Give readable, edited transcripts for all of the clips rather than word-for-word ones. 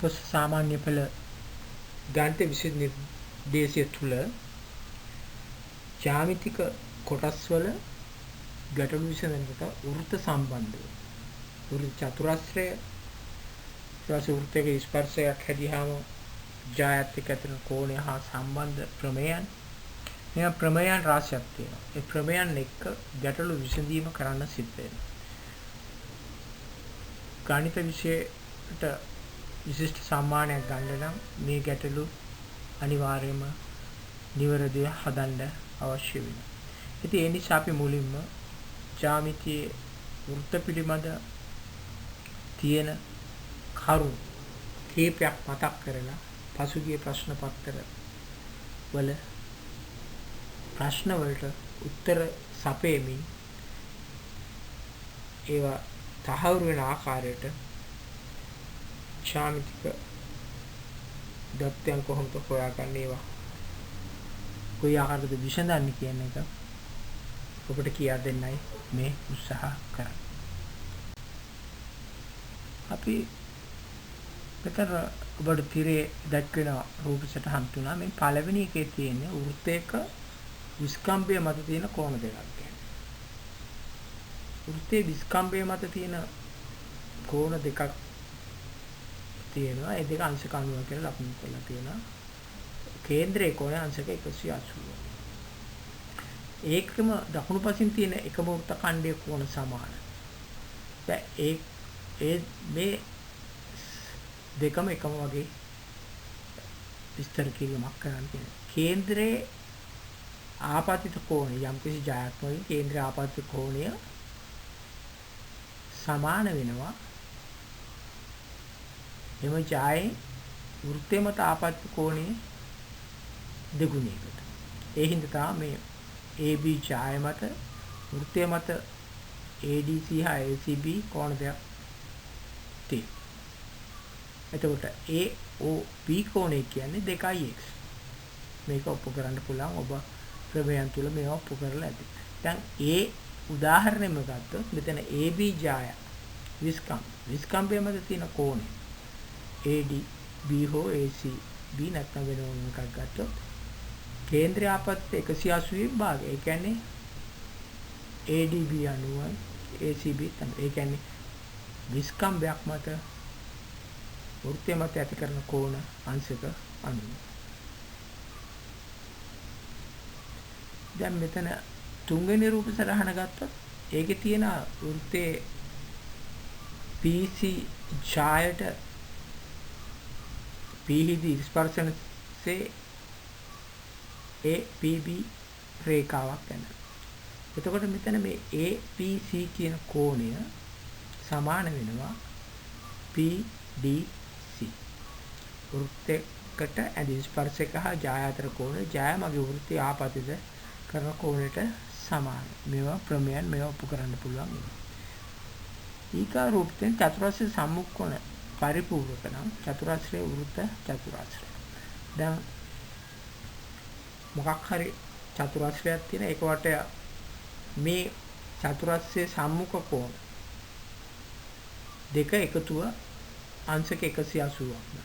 පොස් සාමාන්‍ය පෙළ ගණිත විෂය නිර්දේශය තුල ජ්‍යාමිතික කොටස් වල ගැටළු විසඳනකට වෘත්ත සම්බන්ධව වෘත්ත චතුරස්‍රය වෘත්තයක ස්පර්ශයක් හැදියාම ජායත් එක්ක ඇතිවන කෝණය හා සම්බන්ධ ප්‍රමේයන් මේ ප්‍රමේයන් රාශියක් තියෙනවා. ඒ ප්‍රමේයන් එක්ක ගැටළු විසඳීම කරන්න සිද්ධ වෙනවා. ගණිත විෂයට විශිෂ්ට සම්මානයක් ගන්න නම් මේ ගැටළු අනිවාර්යයෙන්ම නිවැරදිව හදන්න අවශ්‍ය වෙනවා. ඉතින් ඒ නිසා අපි මුලින්ම ජ්‍යාමිතියේ වෘත්ත පිළිබඳ තියෙන කරුණු කීපයක් මතක් කරලා පසුගිය ප්‍රශ්න පත්‍ර වල ප්‍රශ්න වලට උත්තර සපයමින් ඒවා තහවුරු වෙන ආකාරයට ජ්‍යාමිතික දත්තයන් කොහොමද හොයාගන්නේ ඒවා කොයි ආකාරයකද විසඳන්නේ කියන එක ඔබට කියා දෙන්නයි මේ උත්සාහ කරන්නේ. අපි මෙතන ඔබට තිරේ දැක්වෙන රූප සටහන් තුන මේ පළවෙනි එකේ තියෙන වෘත්තයක විස්කම්භය මත තියෙන කෝණ දෙකක් ගැන. වෘත්තයේ විස්කම්භය මත තියෙන කෝණ දෙකක් තියෙනවා. ඒ දෙක අංශක 90 කියලා ලකුණු කරලා තියෙනවා. කේන්ද්‍රයේ කෝණය අංශක 180. ඒකම දකුණු පසින් තියෙන එකම වෘත්ත ඛණ්ඩයේ කෝණ සමානයි. දැන් මේ දෙකම එකම වගේ විස්තර කිරීමක් කරන්න තියෙනවා. කේන්ද්‍රයේ ආපතිත කෝණය යම්කිසි ජයාත්මකයේ කේන්ද්‍රයේ ආපතිත කෝණය සමාන වෙනවා එම ජායේ වෘත්තය මත ආපතිත කෝණය දෙගුණයකට. ඒ හින්දා තමයි මේ AB ජාය මත වෘත්තය මත ADC හා ACB කෝණ දෙක තියෙනවා. එතකොට AOB කෝණය කියන්නේ 2x. මේක ඔප්පු කරන්න පුළුවන් ඔබ ප්‍රමේයන් තුල මේවා ඔප්පු කරලා ඇති. දැන් උදාහරණෙම ගත්තොත් මෙතන AB ජාය විස්කම්භය මත තියෙන කෝණය AD B හෝ ACB නැත්නම් වෙන එකක් ගත්තොත් කේන්ද්‍ර ආපත්‍ය 180 භාගය. ඒ කියන්නේ ADB 90යි ACB තමයි. ඒ කියන්නේ විස්කම්භයක් මත වෘත්තය මත ඇති කරන කෝණ අංශක 90. දැන් මෙතන තුන්වෙනි රූප සටහන ගත්තොත් ඒකේ තියෙන වෘත්තයේ PC ඡායට PHD ස්පර්ශනසේ APB රේඛාවක් යන. එතකොට මෙතන මේ APC කියන කෝණය සමාන වෙනවා PDC. වෘත්තයකට ඇදී ස්පර්ශක හා ජාය අතර කෝණය ජාය මගේ වෘත්තය ආපතිත කරන කෝණයට සමානයි. මේවා ප්‍රමේයන් මේවා ඔප්පු කරන්න පුළුවන්. ඊකා රූපයෙන් චතුරස්‍ර සම්මුඛ පරිපූර්ණක නම් චතුරස්‍රයේ වෘත්ත චතුරස්‍රය. දැන් මොකක් හරි චතුරස්‍රයක් තියෙන ඒක වට මේ චතුරස්‍රයේ සම්මුඛ කෝණ දෙක එකතුව අංශක 180ක්.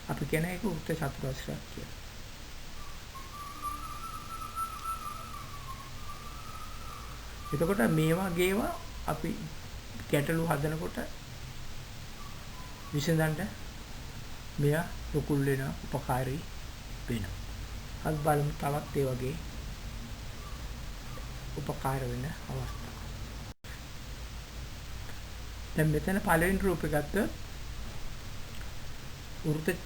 අපි කියන එක වෘත්ත චතුරස්‍රයක් කියලා. එතකොට මේ වගේවා අපි ගැටලු හදනකොට විසඳන්න මෙයා රුකුල් වෙන උපකාරී වෙනවා. අත් බලමු තවත් ඒ වගේ උපකාර වෙන අවස්ථා. දැන් මෙතන පළවෙනි රූපේ ගත්තොත් වෘත්ත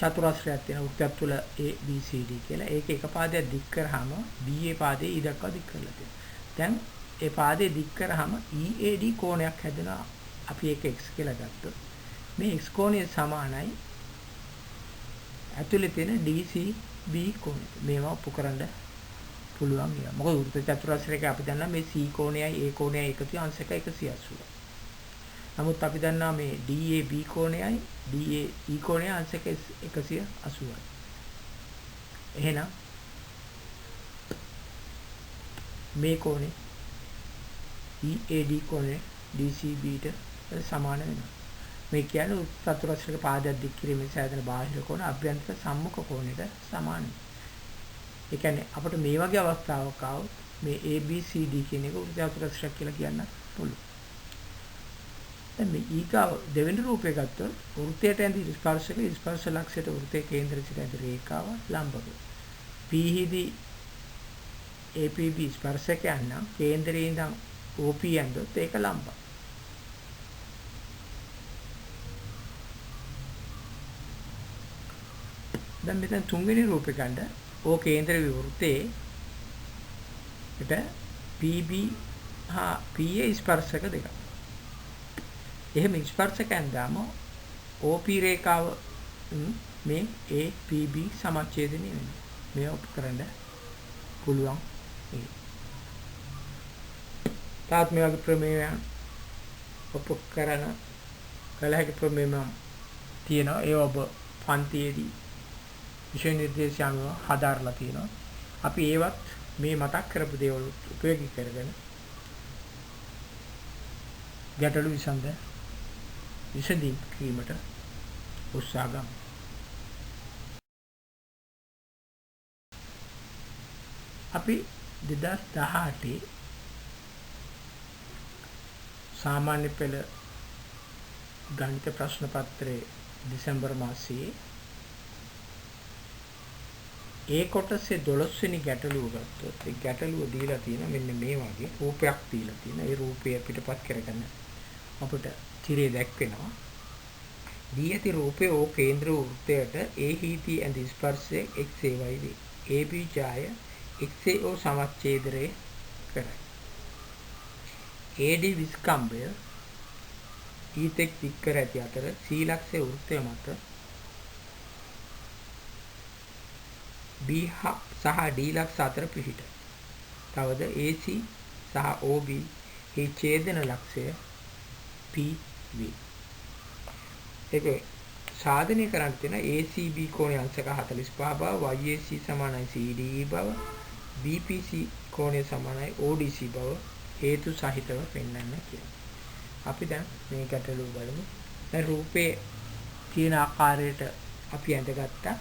චතුරස්‍රයක් තියෙනවා. වෘත්තයක් තුල A B C D කියලා. ඒක එක පාදයක් දික් කරාම BA පාදයේ E දක්වා දික් කරලා තියෙනවා. දැන් ඒ පාදයේ දික් කරාම EAD කෝණයක් හැදෙනවා. අපි ඒක x කියලා ගත්තොත් මේ x කෝණය සමානයි ඇතුලේ තියෙන DCB කෝණයට. මේවා ඔප්පු කරන්න පුළුවන් නේද? මොකද වෘත්ත චතුරස්‍රයක අපි දන්නා මේ C කෝණයයි A කෝණයයි එකතු අංශක 180. නමුත් අපි දන්නා මේ DAB කෝණයයි DAE කෝණයයි අංශක 180යි. එහෙනම් මේ කෝණය EAD කෝණය DCB ට සමාන වෙනවා. මේ කියන්නේ චතුරස්‍රක පාදයක් දික් කිරීමේ සෑදෙන බාහිර කෝණ අභ්‍යන්තර සම්මුඛ කෝණයට සමානයි. ඒ කියන්නේ අපිට මේ වගේ අවස්ථාවක් ආවොත් මේ ABCD කියන එක චතුරස්‍රක කියලා කියන්න පුළුවන්. දැන් මේ ඊගාව දෙවෙනි රූපය ගත්තොත් වෘත්තයට ඇඳි ස්පර්ශක ස්පර්ශ ලක්ෂයට වෘත්තයේ කේන්ද්‍රය සිට ඇඳි රේඛාව ලම්බක. P හිදී APB ස්පර්ශකයන් නම් කේන්ද්‍රයේ ඉඳන් OP ඇඳොත් ඒක ලම්බක. දැන් මෙතන තුන්වෙනි රූපේ ගන්න O කේන්ද්‍ර විවෘතයේ ඊට PB හා PA ස්පර්ශක දෙකක්. එහෙම ස්පර්ශකයන් දාම OP රේඛාව මේ APB සමච්ඡේදනය වෙනවා. මේ ඔප් කරන්න පුළුවන්. තාත් මේ වගේ ප්‍රමේයයන් ඔප් කරන කල හැකි ප්‍රමේයම් තියෙනවා. ඒ ඔබ පන්තියේදී විෂය නිර්දේශය අනුව හදාarලා තියෙනවා. අපි ඒවත් මේ මතක් කරපු දේවල් උපයෝගී කරගෙන ගැටළු විසඳීම් කිරීමට උත්සාහ ගමු. අපි 2018 සාමාන්‍ය පෙළ ගණිත ප්‍රශ්න පත්‍රයේ දෙසැම්බර් මාසයේ ඒ කොටසේ 12 වෙනි ගැටලුව ගත්තොත් ඒ ගැටලුව දීලා තියෙන මෙන්න මේ වගේ රූපයක් දීලා තියෙන. ඒ රූපය පිටපත් කරගෙන අපිට තිරේ දැක්වෙනවා. දී ඇති රූපයේ ඕ කේන්ද්‍ර වෘත්තයට A හිදී ඇඳි ස්පර්ශයේ XAY වේ. AB ඡාය XAO සමච්ඡේදරේ කරයි. AD විස්කම්භය ඊතෙක් දික් කර ඇති අතර C ලක්ෂයේ වෘත්තය මත B සහ D ලක්ෂ අතර පිහිට. තවද AC සහ OB හි ඡේදන ලක්ෂය P වේ. ඒක සාධනය කරන්න තියෙන ACB කෝණයේ අංශක 45 බව, YAC සමානයි CDE බව, BPC කෝණය සමානයි ODC බව හේතු සහිතව පෙන්වන්න කියලා. අපි දැන් මේ ගැටලුව බලමු. දැන් රූපේ තියෙන ආකාරයට අපි ඇඳගත්තා.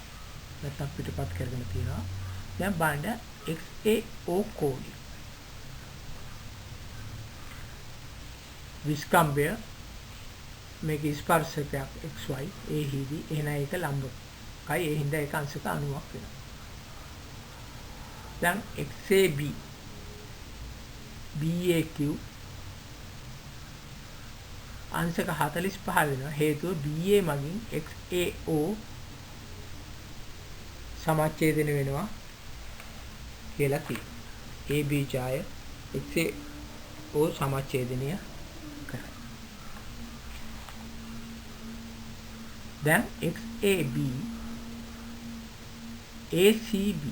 නැත්නම් පිටපත් කරගෙන තියෙනවා. දැන් බලන්න XAO කෝණය. විස්කම්භය මේක ස්පර්ශකයක් XY A හිදී එහෙනම් ඒක ලම්බකයි. ඒ හින්දා ඒක අංශක 90ක් වෙනවා. දැන් XAB BAQ අංශක 45 වෙනවා. හේතුව BA මගින් XAO සමච්ඡේදන වෙනවා කියලා කියනවා. AB ඡාය XAO සමච්ඡේදනය කරයි. දැන් XAB ACB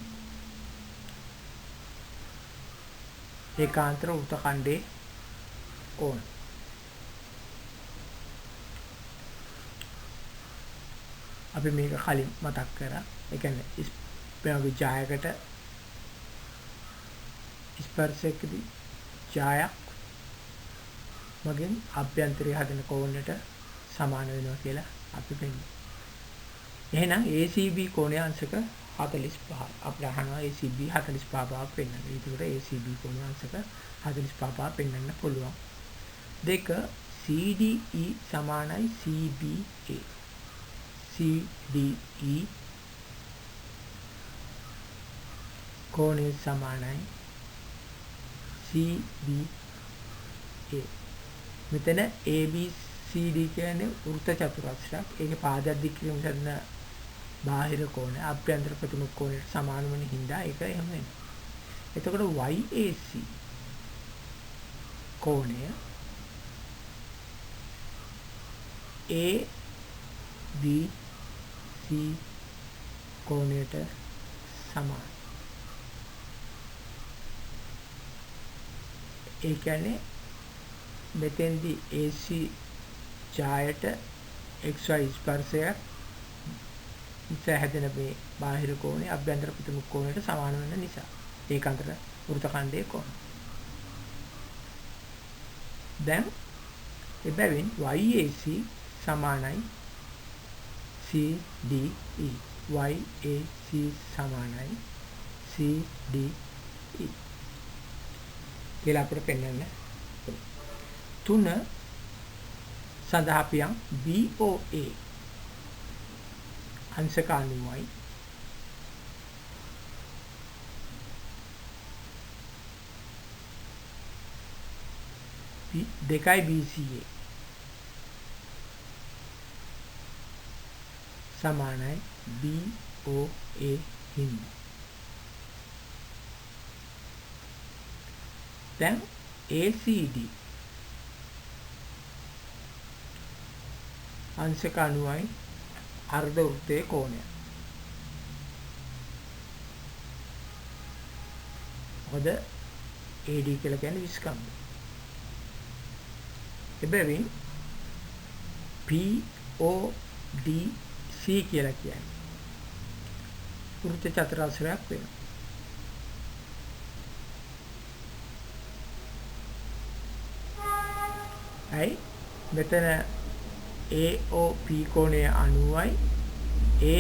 ඒකාන්තර වෘත්තඛණ්ඩේ ඕන. අපි මේක කලින් මතක් කරා. ඒ කියන්නේ ස්පර්ශ ඡායකට ස්පර්ශකදී ඡායක් මගෙන් අභ්‍යන්තරය හදන කෝණයට සමාන වෙනවා කියලා අපි පෙන්නනවා. එහෙනම් ACB කෝණය අංශක 45. අපිට අහනවා ACB 45 බව පෙන්වන්න. ඒකට ACB කෝණය අංශක 45 බව පෙන්වන්න පුළුවන්. දෙක CDE සමානයි CBA. CDE කෝණය සමානයි CBA. මෙතන ABCD කියන්නේ වෘත්ත චතුරස්‍රයක්. ඒකේ පාදයක් දික් කිරීම සඳ බාහිර කෝණය අභ්‍යන්තර ප්‍රතිමුඛ කෝණයට සමාන වෙන හින්දා ඒක එහෙම වෙනවා. එතකොට YAC කෝණය ABC කෝණයට සමාන. ඒ කියන්නේ මෙතෙන්දී AC ඡායට XY ස්පර්ශය ඉස්සහැදෙන මේ බාහිර කෝණය අභ්‍යන්තර ප්‍රතිමුඛ කෝණයට සමාන වෙන නිසා ඒකාන්තර වෘත්තඛණ්ඩයේ කෝණ. දැන් එබැවින් YAC සමානයි CDE. YAC සමානයි CDE කියලා අපිට පෙන්වන්න. 3 සඳහා අපි යම් BOA අංශක 90යි දෙකයි BCA සමානයි BOA හින්දා. දැන් ACD අංශක 90යි අර්ධ වෘත්තයේ කෝණය. මොකද AD කියලා කියන්නේ විස්කම්භය. එබැවින් PODC කියලා කියන්නේ වෘත්ත චතුරස්‍රයක් වෙනවා. ඇයි මෙතන AOP කෝණය 90යි A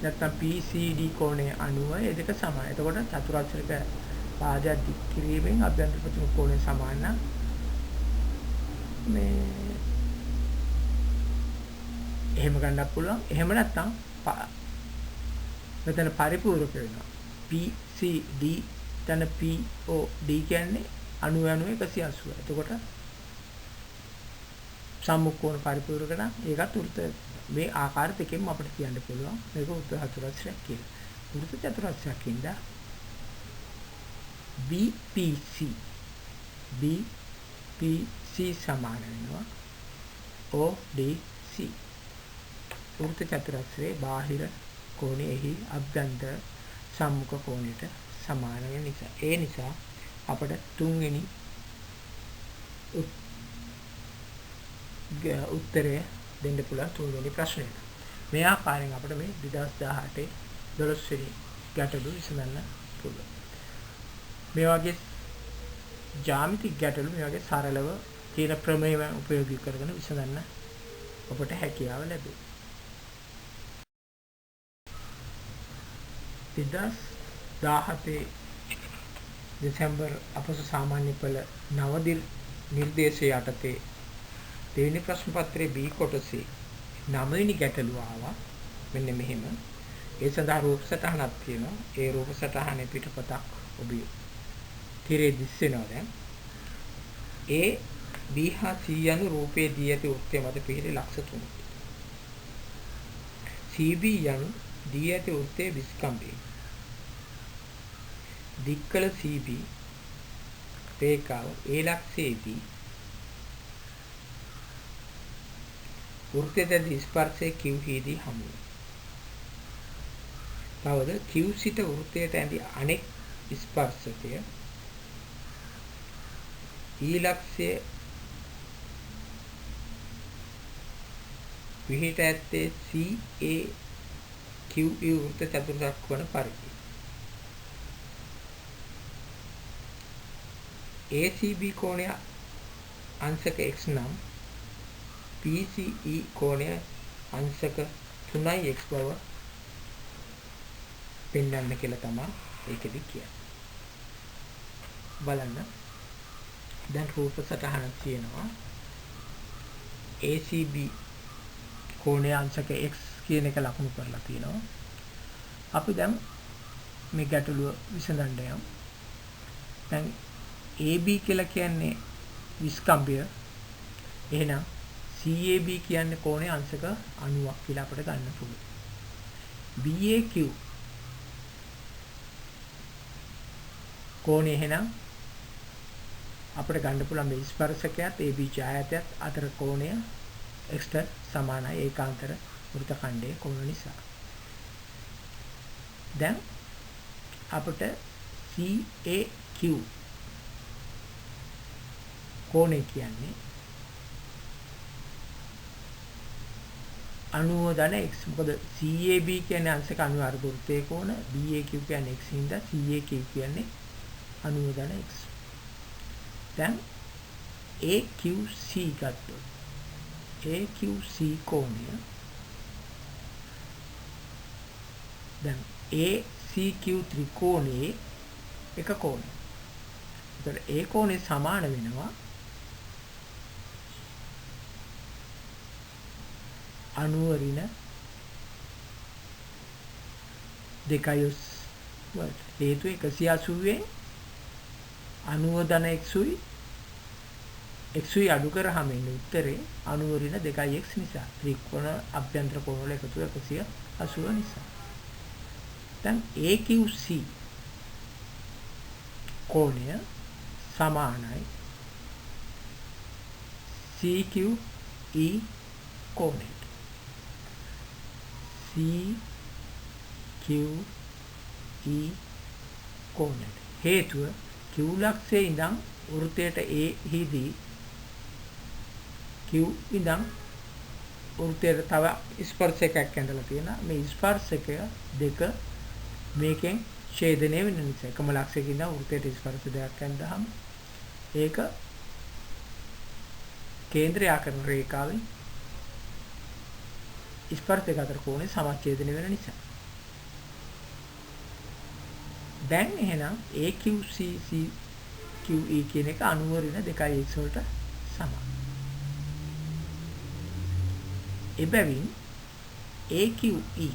නැත්නම් PCD කෝණය 90යි ඒ දෙක සමානයි. එතකොට චතුරස්‍රයක පාදයක් දික් කිරීමෙන් අභ්‍යන්තර ප්‍රතිම කෝණය සමාන නම් මේ එහෙම ගන්නත් පුළුවන්. එහෙම නැත්නම් මෙතන පරිපූර්ණක වෙනවා. PCD තන POD කියන්නේ 90 180. එතකොට සම්මුඛ පරිපූර්ණක නම් ඒකත් වෘත්ත මේ ආකාර දෙකෙන්ම අපිට කියන්න පුළුවන් මේක වෘත්ත චතුරස්‍රයක් කියලා. වෘත්ත චතුරස්‍රයක් ඉඳලා BPC සමාන වෙනවා ODC. වෘත්ත චතුරස්‍රයේ බාහිර කෝණයෙහි අභ්‍යන්තර සම්මුඛ කෝණයට සමාන වෙන නිසා ඒ නිසා අපිට තුන්වෙනි උත්තරය දෙන්න පුළුවන් තුන්වෙනි ප්‍රශ්නෙට. මේ ආකාරයෙන් අපිට මේ 2018 12 වෙනි ගැටලු විසඳන්න පුළුවන්. මේ වගේ ජ්‍යාමිතික ගැටලු මේ වගේ සරලව තියෙන ප්‍රමේය උපයෝගී කරගෙන විසඳන්න ඔබට හැකියාව ලැබේ. 2017 දෙසැම්බර් අපස සාමාන්‍ය පෙළ නව නිර්දේශය යටතේ දෙවෙනි ප්‍රශ්න පත්‍රයේ B කොටසේ 9 වෙනි ගැටලුව ආවා. මෙන්න මෙහෙම. ඒ සඳහා රූප සටහනක් තියෙනවා. ඒ රූප සටහනේ පිටපතක් ඔබේ තිරේ දිස්සෙනවා දැන්. A B හා C යන රූපයේ දී ඇති වෘත්තය මත පිහිටි ලක්ෂ 3. CB යන දී ඇති වෘත්තයේ විස්කම්භය. දික්කල CB රේඛාව A ලක්ෂයේදී වෘත්තයේ ස්පර්ශයේ Q හිදී හමු වෙනවා. තවද Q සිට වෘත්තයට ඇඳි අනෙක් ස්පර්ශකය E ලක්ෂයේ විහිට ඇත්තේ CA QE වෘත්ත චතුරස්‍රයක් වන පරිදි. ACB කෝණය අංශක x නම් PCE කෝණය අංශක 3x බව පෙන්වන්න කියලා තමයි ඒකෙදි කියන්නේ. බලන්න. දැන් රූප සටහනක් තියෙනවා. ACB කෝණය අංශක x කියන එක ලකුණු කරලා තියෙනවා. අපි දැන් මේ ගැටලුව විසඳන්න යමු. දැන් AB කියලා කියන්නේ විස්කම්භය. එහෙනම් CAB කියන්නේ කෝණය අංශක 90ක් කියලා අපිට ගන්න පුළුවන්. BAQ කෝණය එහෙනම් අපිට ගන්න පුළුවන් මේ ස්පර්ශකයත් AB ඡායාතයත් අතර කෝණය x සමානයි ඒකාන්තර වෘත්තඛණ්ඩයේ කෝණ නිසා. දැන් අපිට CAQ කෝණය කියන්නේ 90 ධන x. මොකද CAB කියන්නේ අංශක 90 අර්ධ වෘත්තයේ කෝණ, BAQ කියන්නේ x හින්දා CAQ කියන්නේ 90 ධන x. දැන් AQC ගත්තොත් AQC කෝණය දැන් ACQ ත්‍රිකෝණයේ එක කෝණය. ඒතර ඒ කෝණය සමාන වෙනවා අණු ඍණ 2 වලට. හේතුව 180 90 ධන xුයි xුයි අඩු කරාම එන්නේ උත්තරේ අණු ඍණ 2x නිසා. ත්‍රිකෝණ අභ්‍යන්තර කෝණ වල එකතුව 180 නිසා. දැන් AQC කෝණය සමානයි CQE කෝණයට. CQE කෝණයට. හේතුව Q ලක්ෂයේ ඉඳන් වෘත්තයට A හිදී Q ඉඳන් වෘත්තයට තව ස්පර්ශකයක් ඇඳලා තියෙනවා. මේ ස්පර්ශකය දෙක මේකෙන් ඡේදනය වෙන නිසා එකම ලක්ෂයක ඉඳන් වෘත්තයට ස්පර්ශ දෙකක් ඇඳහම ඒක කේන්ද්‍රයාකරණ රේඛාවෙන් ස්පර්ශ දෙක අතර කෝණය සමච්ඡේදනය වෙන නිසා. දැන් එහෙනම් AQC QE කියන එක අණු ඍණ 2x වලට සමානයි. එබැවින් AQE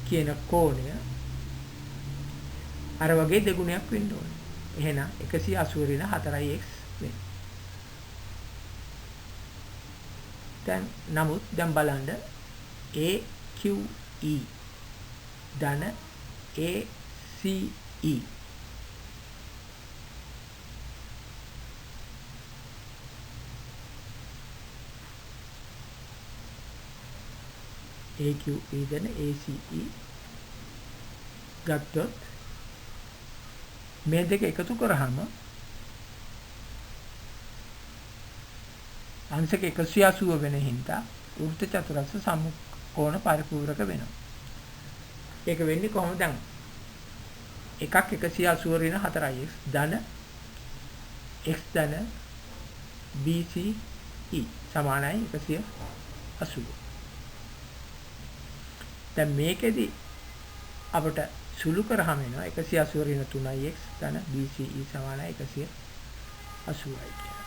කියන කෝණය අර වගේ දෙගුණයක් වෙන්න ඕනේ. එහෙනම් 180 ඍණ 4x වෙනවා. නමුත් දැන් බලන්න AQE ධන ACE AQE ධන ACE ගත්තොත් මේ දෙක එකතු කරාම අංශක 180 වෙන හින්දා වෘත්ත චතුරස්‍ර සම්මුඛ පරිපූර්ණක වෙනවා. ඒක වෙන්නේ කොහොමද? දැන් එකක් 180 ඍණ 4x ධන x ධන BCE සමානයි 180. දැන් මේකෙදි අපට සුළු කරාම එනවා 180 ඍණ 3x ධන BCE සමානයි 180යි කියලා.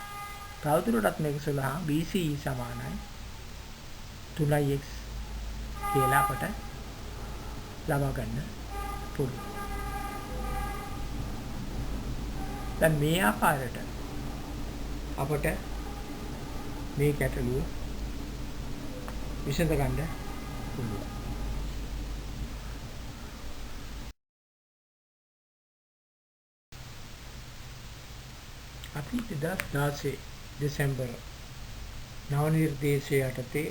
තවදුරටත් මේක සලහා BCE සමානයි 3x කියලා අපට ලබා ගන්න පුළුවන්. දැන් මේ ආකාරයට අපට මේ ගැටලුව විසඳ ගන්න පුළුවන්. අපි 2016 දෙසැම්බර් නව නිර්දේශය යටතේ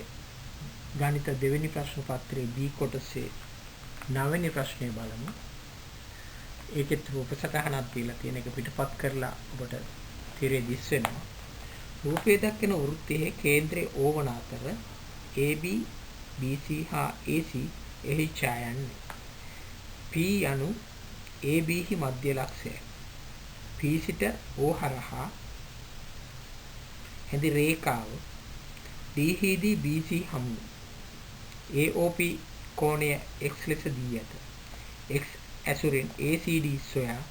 ගණිත දෙවෙනි ප්‍රශ්න පත්‍රයේ B කොටසේ 9 වෙනි ප්‍රශ්නය බලමු. ඒකෙත් රූප සටහනක් දීලා තියෙන එක පිටපත් කරලා ඔබට තිරේ දිස් වෙනවා. රූපයේ දක්වන වෘත්තයේ කේන්ද්‍රයේ O වන අතර AB BC හා AC එහි ඡායන්නේ. P යනු AB හි මධ්‍ය ලක්ෂයයි. P සිට O හරහා හැඳි රේඛාව D හිදී BC හමු. AOP කෝණය x ලෙස දී ඇත. x ඇසුරින් ACD සොයා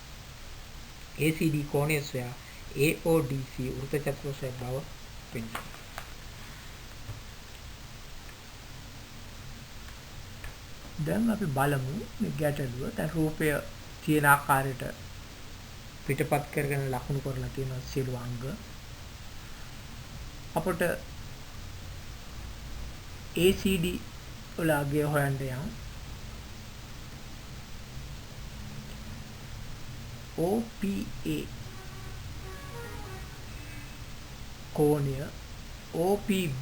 ACD කෝණය සොයා AODC වෘත්ත චතුරස්‍රය බව පෙන්වනවා. දැන් අපි බලමු මේ ගැටලුව. දැන් රූපය තියෙන ආකාරයට පිටපත් කරගෙන ලකුණු කරලා තියෙන සියලු අංග අපට ACD වල අගය හොයන්න යම් OPA කෝණය OPB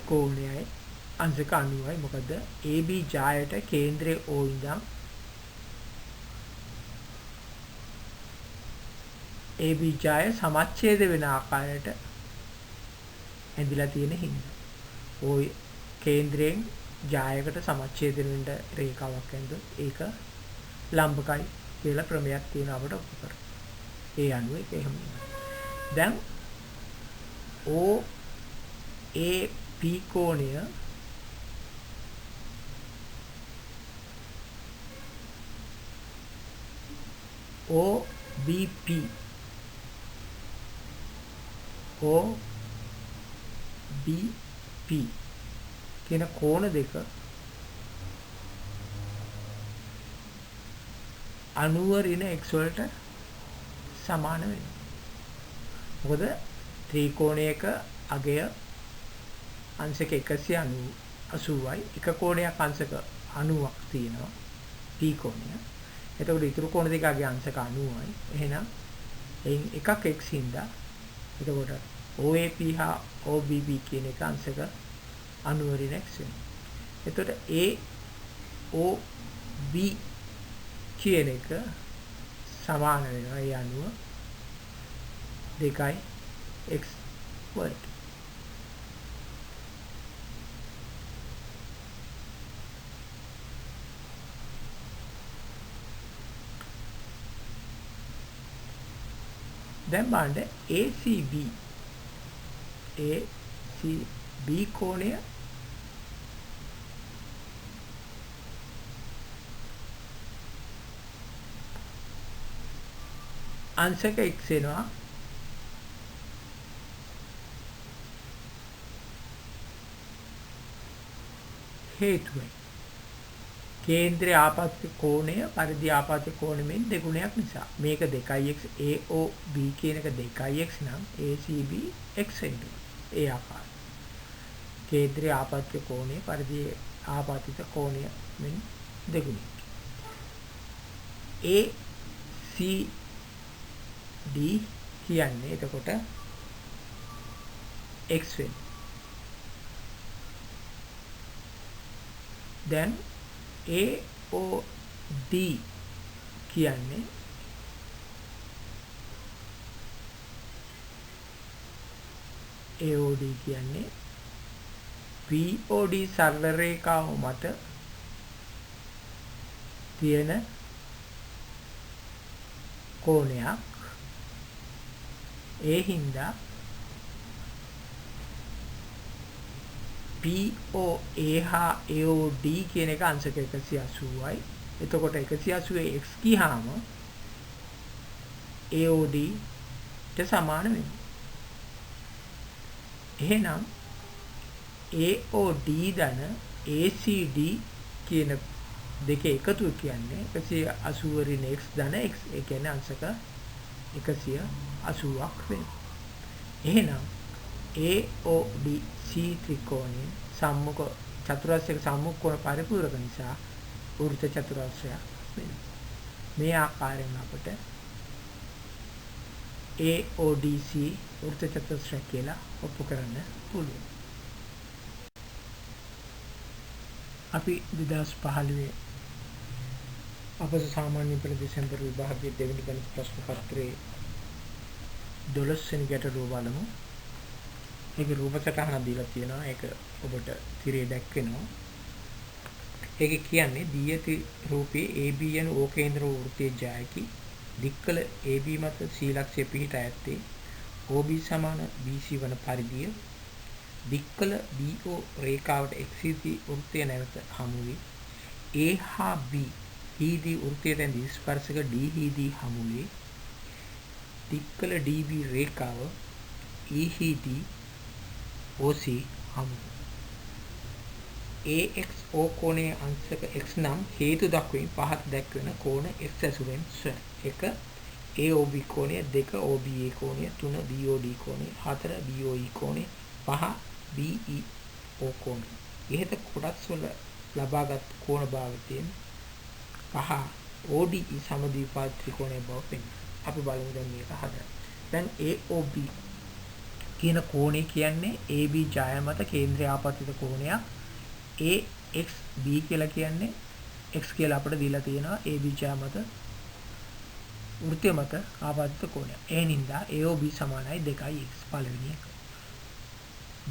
කෝණයයි අංශක 90යි. මොකද AB ජායට කේන්ද්‍රයේ O ඉඳන් AB ජාය සමච්ඡේද වෙන ආකාරයට ඇඳිලා තියෙන හින්දා. ওই කේන්ද්‍රයෙන් ජායකට සමච්ඡේදන වෙන්න රේඛාවක් ඇඳුවොත් ඒක ලම්බකයි කියලා ක්‍රමයක් තියෙන අපට උපකරණ. ඒ අනුව ඒක එහෙම දැන් OAP කෝණය OBP කියන කෝණ දෙක අණුව ඍණ x වලට සමාන වෙනවා. මොකද ත්‍රිකෝණයක අගය අංශක 180යි එක කෝණයක් අංශක 90ක් තියෙනවා p කෝණය. එතකොට ඊතුරු කෝණ දෙකගේ අංශක 90යි. එහෙනම් එයින් එකක් x හින්දා එතකොට OAP හා OBB කියන එක අංශක 90 ඍණ x වෙනවා. එතකොට AOB කියන එක සමාන වෙනවා ඒ අණුව 2යි x වලට. දැන් බලන්න ACB කෝණය අංශක x වෙනවා හේතුවයි කේන්ද්‍රයේ ආපත්‍ය කෝණය පරිධි ආපත්‍ය කෝණයෙන් දෙගුණයක් නිසා මේක 2x AOB කියන එක 2x නම් ACB x වෙනවා ඒ ආකාරය කේන්ද්‍රයේ ආපත්‍ය කෝණය පරිධි ආපත්‍ය කෝණය මෙන් දෙගුණයක් ACD කියන්නේ එතකොට x වෙනවා දැන් AOD කියන්නේ POD සරල රේඛාව මත තියෙන කෝණයක් ඒ හින්දා POA හා AOD කියන එක අංශක 180යි. එතකොට 180 x ගියාම AOD ට සමාන වෙනවා. එහෙනම් AOD ධන ACD කියන දෙක එකතු කියන්නේ 180 ඍණ x ධන x. ඒ කියන්නේ අංශක 180ක් වෙනවා. එහෙනම් AOBC ත්‍රිකෝණය සම්මුඛ චතුරස්‍රයක සම්මුඛ කෝණ පරිපූර්ණක නිසා වෘත්ත චතුරස්‍රයක් වෙනවා. මේ ආකාරයෙන් අපට AODC වෘත්ත චතුරස්‍රය කියලා ඔප්පු කරන්න පුළුවන්. අපි 2015 අපේ සාමාන්‍ය පෙළ දෙසැම්බර් විභාගයේ දෙවෙනි ගණිත ප්‍රශ්න පත්‍රයේ 12 වෙනි ගැටලුව බලමු. ඒකේ රූප සටහන දීලා තියෙනවා. ඒක ඔබට තිරේ දැක්වෙනවා. ඒකේ කියන්නේ දී ඇති රූපයේ AB යන ඕ කේන්ද්‍ර වෘත්තයේ ජයකි දික්කල AB මත සීලක්ෂය පිහිට ඇත්තේ OB සමාන BC වන පරිදිය දික්කල BO රේඛාවට XC වෘත්තය නැවත හමු වී A හා B හිදී වෘත්තයට ඇඳි ස්පර්ශක D හිදී හමු වේ දික්කල DB රේඛාව E හිදී OC හමු AXO කෝණයේ අංශක x නම් හේතු දක්වමින් පහත දැක්වෙන කෝණ x ඇසුරෙන් 1 AOB කෝණය 2 OBA කෝණය 3 BOD කෝණය 4 BOE කෝණය 5 BEO කෝණය. ඉහත කොටස් වල ලබාගත් කෝණ භාවිතයෙන් 5 ODE සමද්විපාද ත්‍රිකෝණය බව පෙනේ. අපි බලමු දැන් මේක හදන්න. දැන් AOB කියන කෝණය කියන්නේ AB ජය මත කේන්ද්‍රය ආපතිත කෝණයක්. AXB කියලා කියන්නේ x කියලා අපිට දීලා තියෙනවා AB ජය මත වෘත්තය මත ආපතිත කෝණයක්. ඒ නින්දා AOB සමානයි 2x පළවෙනි එක.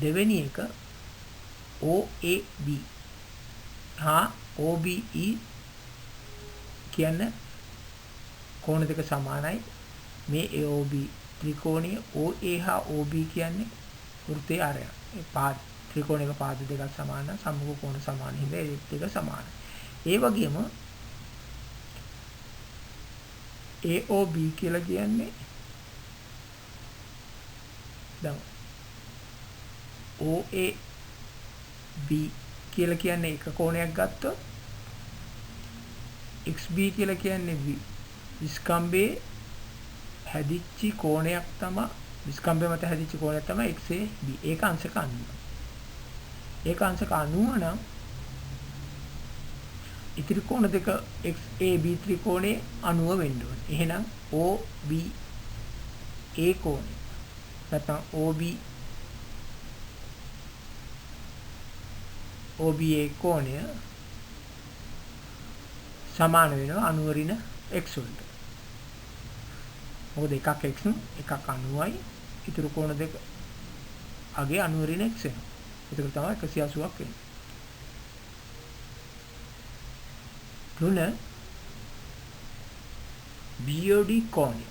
දෙවෙනි එක OAB හා OBE කියන කෝණ දෙක සමානයි. මේ AOB ත්‍රිකෝණයේ OA හා OB කියන්නේ වෘත්තයේ ආරය. ඒ පාද ත්‍රිකෝණයක පාද දෙකක් සමාන නම් සම්මුඛ කෝණ සමාන හින්දා ඒ දෙක සමානයි. ඒ වගේම AOB කියලා කියන්නේ දැන් OAB කියලා කියන්නේ එක කෝණයක් ගත්තොත් XB කියලා කියන්නේ විස්කම්බේ හැදිච්ච කෝණයක් තමයි විස්කම්බේ මත හැදිච්ච කෝණයක් තමයි XAB. ඒක අංශක 90. ඒක අංශක 90 නම් ඉතිරි කෝණ දෙක XAB ත්‍රිකෝණේ 90 වෙන්න ඕනේ. එහෙනම් OBA කෝණය නැත්නම් OBA කෝණය සමාන වෙනවා 90 ඍණ x වලට. මොකද එකක් x එකක් 90යි ඉතුරු කෝණ දෙක අගේ 90 ඍණ x වෙනවා. ඒක තමයි 180ක් වෙන්නේ. තුන BOD කෝණය.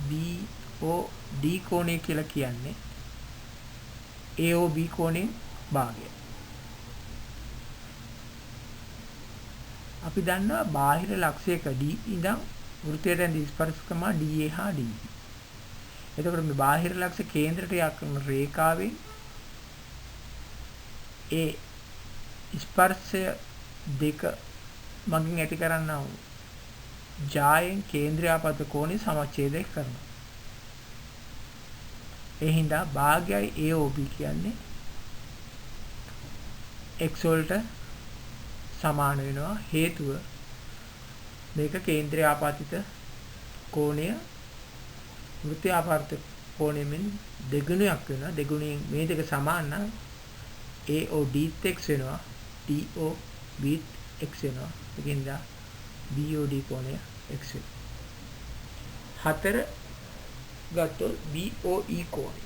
BOD කෝණය කියලා කියන්නේ AOB කෝණයෙන් භාගය. අපි දන්නවා බාහිර ලක්ෂයක D ඉඳන් වෘත්තයට ඇඳි ස්පර්ශකම DA හා DB. එතකොට මේ බාහිර ලක්ෂ කේන්ද්‍රයට යක් කරන රේඛාවෙන් ඒ ස්පර්ශය දෙක මගින් ඇති කරන්නා වූ ජායෙන් කේන්ද්‍රාපත කෝණය සමච්ඡේදය කරනවා. ඒ හින්දා භාගයයි AOB කියන්නේ x වලට සමාන වෙනවා. හේතුව මේක කේන්ද්‍රාපතිත කෝණය වෘත්තාපාර්ථ කෝණයෙන් දෙගුණයක් වෙනවා. දෙගුණයෙන් මේ දෙක සමාන නම් AOD x වෙනවා. DOB x වෙනවා. ඒකින්ද BOD කෝණය x වෙනවා. 4 ගත්තොත් BOE කෝණය.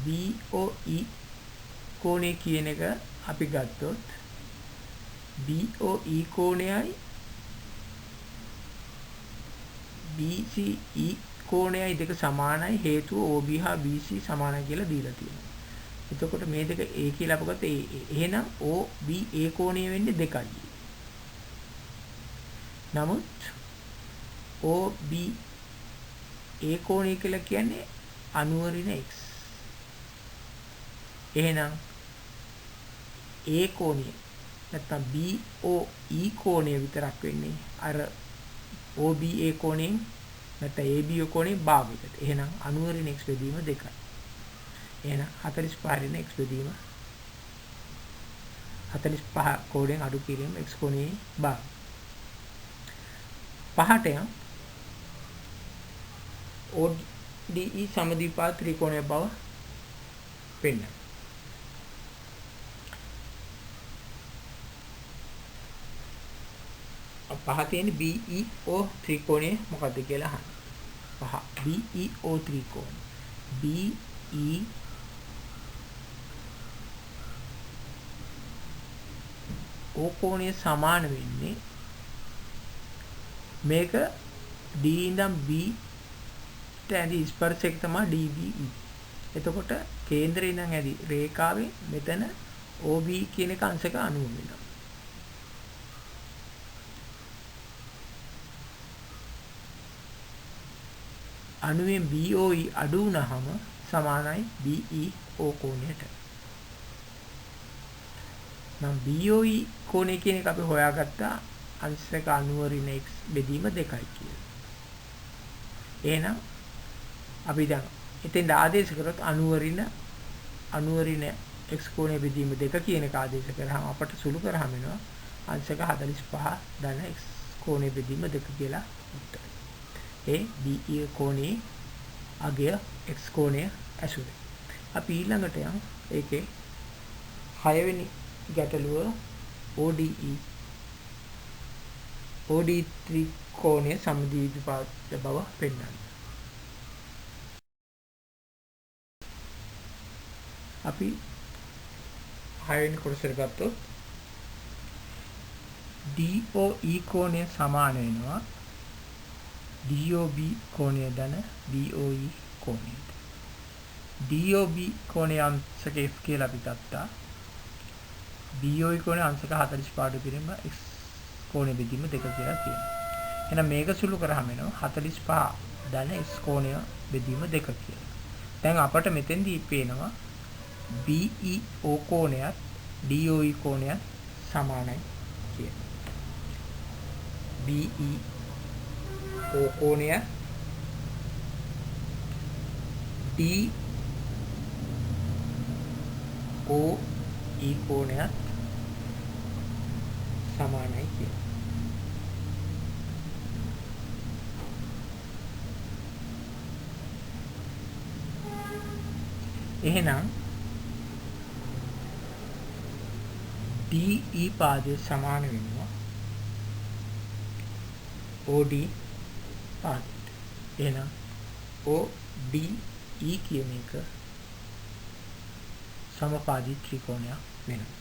BOE කෝණය කියන එක අපි ගත්තොත් BOE කෝණයයි BCE කෝණයයි දෙක සමානයි. හේතුව OB හා BC සමානයි කියලා දීලා තියෙනවා. එතකොට මේ දෙක A කියලා අපගත්ත එහෙනම් OBA කෝණය වෙන්නේ 2යි. නමුත් OBA කෝණය කියලා කියන්නේ 90 ඍණ x. එහෙනම් A කෝණය නැත්නම් BOE කෝණය විතරක් වෙන්නේ අර OBA කෝණයෙන් නැත්නම් ABO කෝණයෙන් භාගයකට. එහෙනම් 90 ඍණ x බෙදීම 2යි. එහෙනම් 45 ඍණ x බෙදීම 45 කෝණයෙන් අඩු කිරීම x කෝණයේ භාගය. පහට යම් ODE සමද්විපාත ත්‍රිකෝණය බව පෙන්වනවා. පහ තියෙන BEO ත්‍රිකෝණය මොකද්ද කියලා අහන්න. පහ BEO ත්‍රිකෝණය. BEO කෝණය සමාන වෙන්නේ මේක D ඉඳන් B ට ඇඳි ස්පර්ශයක තමයි DBE. එතකොට කේන්ද්‍රේ ඉඳන් ඇඳි රේඛාවේ මෙතන OB කියන එක අංශක 90 වෙනවා. අණුවෙන් BOE අඩු වුණාම සමානයි BEO කෝණයට. නම් BOE කෝණය කියන එක අපි හොයාගත්තා අංශක 90 ඍණ x බෙදීම 2යි කියලා. එහෙනම් අපි දැන් එතෙන් ආදේශ කරොත් 90 ඍණ x කෝණය බෙදීම 2 කියන එක ආදේශ කරාම අපට සුළු කරාම වෙනවා අංශක 45 ධන x කෝණය බෙදීම 2 කියලා උත්තරය. ඒ BE කෝණයේ අගය x කෝණය ඇසුරේ. අපි ඊළඟට යමු ඒකේ 6 වෙනි ගැටලුව ODE ත්‍රිකෝණය සමද්විපාත බව පෙන්වනවා. අපි 6 වෙනි කොටසට ගත්තොත් DOE කෝණය සමාන වෙනවා DOB කෝණය දන BOE කෝණයට. DOB කෝණය අංශක f කියලා අපි ගත්තා. BOE කෝණය අංශක 45 පිරෙම x කෝණය බෙදීම 2 කියලා කියනවා. එහෙනම් මේක සුළු කරාම එනවා 45 ධන x කෝණය බෙදීම 2 කියලා. දැන් අපට මෙතෙන්දී පේනවා BEO කෝණයත් DOE කෝණයත් සමානයි කියලා. BEO කෝණය DOE කෝණයත් සමානයි කියලා. එහෙනම් DE පාදයේ සමාන වෙනවා OD පාදයට. එහෙනම් ODE කියන එක සමපාදී ත්‍රිකෝණයක් වෙනවා.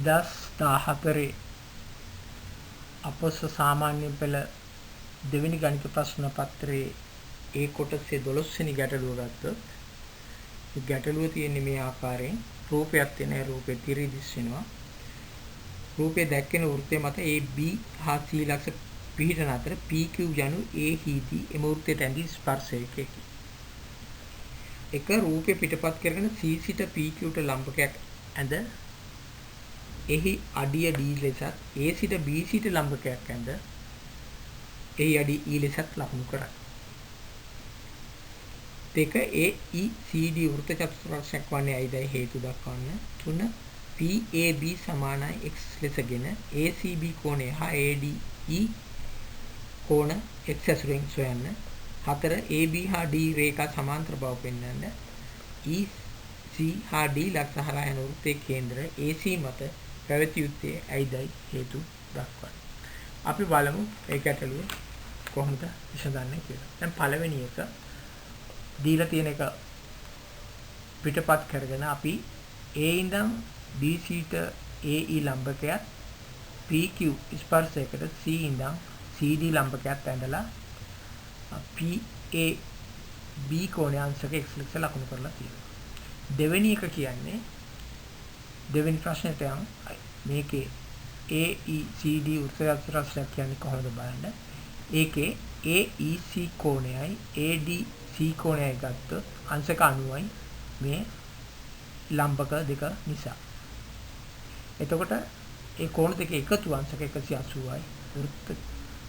දෙදස් 14 අපොස සාමාන්‍ය පෙළ දෙවෙනි ගණිත ප්‍රශ්න පත්‍රයේ ඒ කොටසේ 12 වෙනි ගැටලුව ගත්තොත් ඒ ගැටලුව තියෙන්නේ මේ ආකාරයෙන් රූපයක් තියෙන ඒ රූපේ තිරිදිස් වෙනවා. රූපේ දැක්කෙන වෘත්තය මත AB හා C ලක්ෂ පිහිටන අතර PQ යනු A හිදී එම වෘත්තයට ඇඳි ස්පර්ශයකකි. එක රූපේ පිටපත් කරගෙන C සිට PQට ලම්බකයක් ඇඳ එහි අඩිය D ලෙසත් A සිට B සිට ලම්බකයක් ඇඳ එහි අඩිය E ලෙසත් ලකුණු කරයි. දෙක AECD වෘත්ත චතුරස්‍රයක් වන්නේ ඇයිදයි හේතු දක්වන්න. 3 PAB සමානයි x ලෙසගෙන ACB කෝණය හා ADE කෝණ x ඇසුරෙන් සොයන්න. 4 AB හා D රේඛා සමාන්තර බව පෙන්වන්න. EC හා D ලක්ෂ හරහා යන වෘත්තයේ කේන්ද්‍ර AC මත පැවති යුත්තේ ඇයිදයි හේතු දක්වන්න. අපි බලමු ඒ ගැටලුව කොහොමද විසඳන්නේ කියලා. දැන් පළවෙනි එක දීලා තියෙන එක පිටපත් කරගෙන අපි A ඉඳන් BC ට AE ලම්බකයක් PQ ස්පර්ශයකට C ඉඳන් CD ලම්බකයක් ඇඳලා PAB කෝණය අංශක x ලෙස ලකුණු කරලා තියෙනවා. දෙවෙනි එක කියන්නේ දෙවෙනි ප්‍රශ්නෙට යන් මේකේ AECD වෘත්තචතුරස්‍රයක් කියන්නේ කොහොමද බලන්න. ඒකේ AEC කෝණයයි ADC කෝණයයි ගත්තොත් අංශක 90යි මේ ලම්බක දෙක නිසා. එතකොට ඒ කෝණ දෙක එකතු අංශක 180යි. වෘත්ත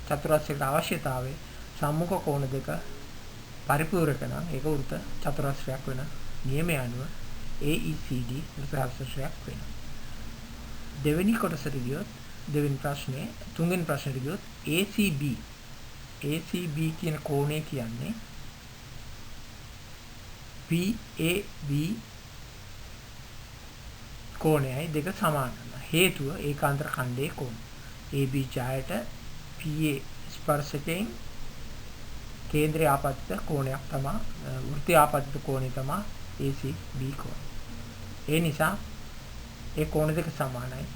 චතුරස්‍රයකට අවශ්‍යතාවය සම්මුඛ කෝණ දෙක පරිපූර්ණක නම් ඒක වෘත්ත චතුරස්‍රයක් වෙන නියමය අනුව AECD වෘත්තචතුරස්‍රයක් වෙනවා. දෙවෙනි කොටසට ගියොත් දෙවෙනි ප්‍රශ්නේ තුන්වෙනි ප්‍රශ්නෙට ගියොත් ACB කියන කෝණය කියන්නේ PAB කෝණයයි දෙක සමාන. හේතුව ඒකාන්තර ඛණ්ඩයේ කෝණ. AB ඡායට PA ස්පර්ශකයෙන් කේන්ද්‍රය ආපතිත කෝණයක් තමයි වෘත්තය ආපතිත කෝණය තමයි ACB කෝණය. ඒ නිසා ඒ කෝණ දෙක සමානයි.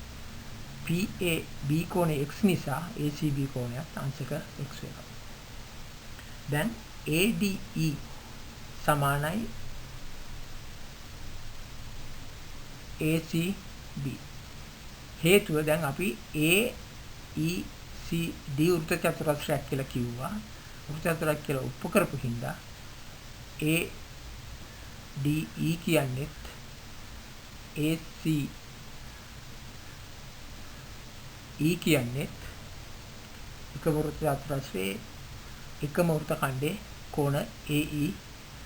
PAB කෝණය x නිසා ACB කෝණයත් අංශක x වෙනවා. දැන් ADE සමානයි ACB. හේතුව දැන් අපි AECD වෘත්ත චතුරස්‍රයක් කියලා කිව්වා. වෘත්ත චතුරස්‍රයක් කියලා උප කරපු හින්දා ADE කියන්නේ ACE කියන්නේ එකම වෘත්ත චතුරස්‍රයේ එකම වෘත්ත ඛණ්ඩයේ කෝණ AE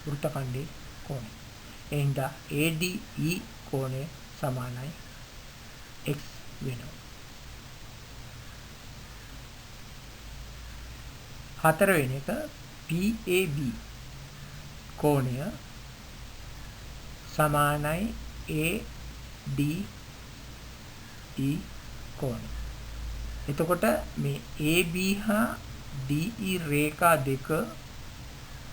වෘත්ත ඛණ්ඩයේ කෝණය. එහෙනම් ADE කෝණය සමානයි x වෙනවා. හතරවෙනි එක PAB කෝණය සමානයි ADE කෝණය. එතකොට මේ AB හා DE රේඛා දෙක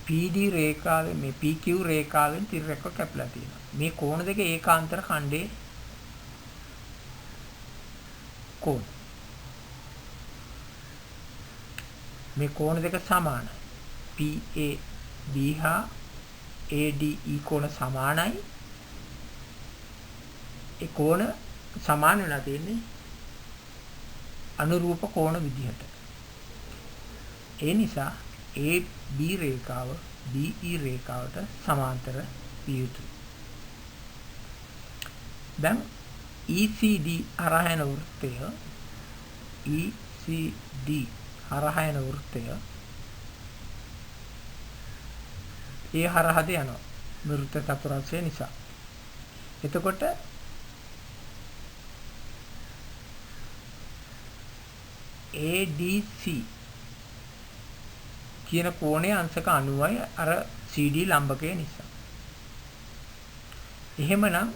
PD රේඛාවෙන් මේ PQ රේඛාවෙන් තිරරෙක්ව කැපලා තියෙනවා. මේ කෝණ දෙක ඒකාන්තර ඛණ්ඩේ කෝණ. මේ කෝණ දෙක සමානයි. PAB හා ADE කෝණ සමානයි. ඒ කෝණ සමාන වෙලා තියෙන්නේ අනුරූප කෝණ විදිහට. ඒ නිසා AB රේඛාව DE රේඛාවට සමාන්තර විය යුතුයි. දැන් ECD හරහා යන වෘත්තය ECD හරහා යන වෘත්තය ඒ හරහාද යනවා වෘත්ත චතුරස්‍රය නිසා. එතකොට ADC කියන කෝණයේ අංශක 90යි අර CD ලම්බකය නිසා. එහෙමනම්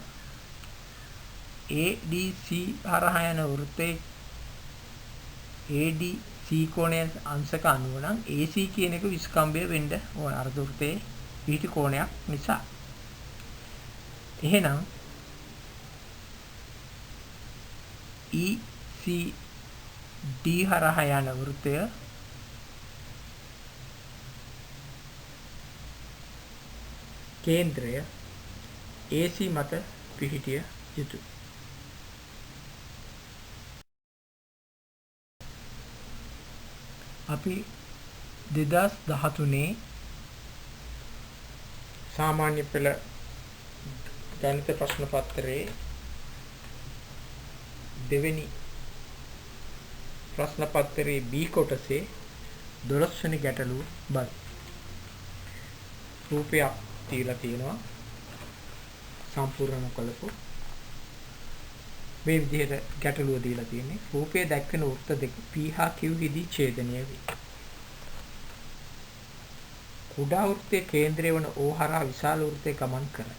ADC හරහා යන වෘත්තයේ ADC කෝණයේ අංශක 90 නම් AC කියන එක විස්කම්භය වෙන්න ඕන අර වෘත්තයේ පිහිටි කෝණයක් නිසා. එහෙනම් ECD හරහා යන වෘත්තය කේන්ද්‍රය AC මත පිහිටිය යුතුය. අපි 2013 සාමාන්‍ය පෙළ ගණිත ප්‍රශ්න පත්‍රයේ දෙවෙනි ප්‍රශ්න පත්‍රයේ B කොටසේ 12 වෙනි ගැටලුව බලමු. රූපයක් තියලා තියෙනවා සම්පූර්ණ කළපු මේ විදිහට ගැටලුව දීලා තියෙන්නේ. රූපයේ දැක්වෙන වෘත්ත දෙක P හා Q හිදී ඡේදනය වේ. කුඩා වෘත්තයේ කේන්ද්‍රය වන O හරහා විශාල වෘත්තයේ ගමන් කරයි.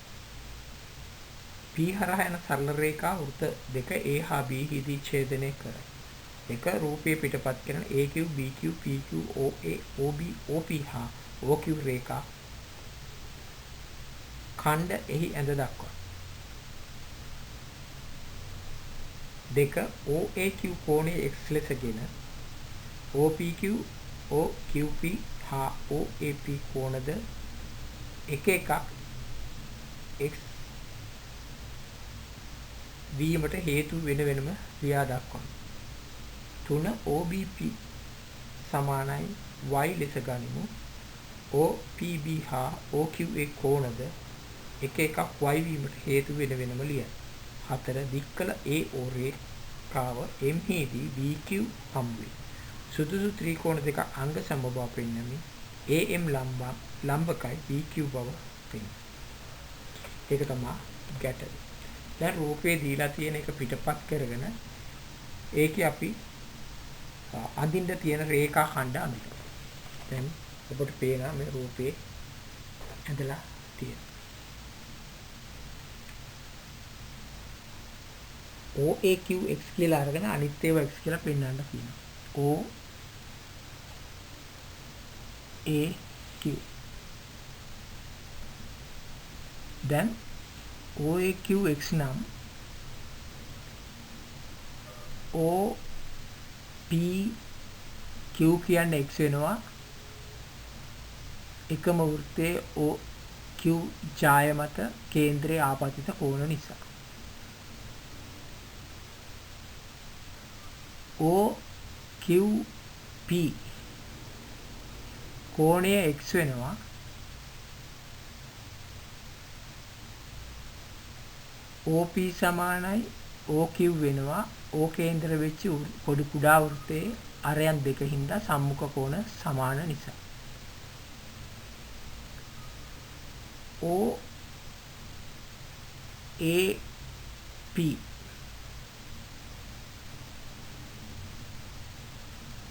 P හරහා යන සරල රේඛා වෘත්ත දෙක A හා B හිදී ඡේදනය කරයි. එක රූපයේ පිටපත් කරන AQ BQ PQ OA OB OP හා OQ රේඛා ඛණ්ඩ එහි ඇඳ දක්වයි. දෙක OAQ කෝණයේ x ලෙසගෙන OPQ OQP හා OAP කෝණද එක එකක් x වීමට හේතු වෙන වෙනම ක්‍රියා දක්වනවා. 3 OBP සමානයි y ලෙස ගනිමු. OPB හා OQA කෝණද එක එකක් y වීමට හේතු වෙන වෙනම ලියයි. 4 දික්කල AO රේඛාව M හිදී BQ හම්බුවේ. සුදුසු ත්‍රිකෝණ දෙක අංග සම බව පෙන්වමින් AM ලම්බකයි BQ බව පෙන්වනවා. ඒක තමයි ගැටලුව. දැන් රූපේ දීලා තියෙන එක පිටපත් කරගෙන ඒකේ අපි අඳින්න තියෙන රේඛා ඛණ්ඩ අඳිනවා. දැන් ඔබට පේනවා මේ රූපේ ඇඳලා තියෙනවා. OAQX කියලා අරගෙන අනිත් ඒවා x කියලා පෙන්වන්න කියනවා. OAQ. දැන් OAQX නම් OPQ කියන්නේ x වෙනවා. එකම වෘත්තයේ OQ ඡාය මත කේන්ද්‍රයේ ආපතිත කෝණ නිසා. OQP කෝණය x වෙනවා. OP සමානයි OQ වෙනවා. O කේන්ද්‍ර වෙච්ච පොඩි කුඩා වෘත්තයේ අරයන් දෙකින්ද සම්මුඛ කෝණ සමාන නිසා. OAP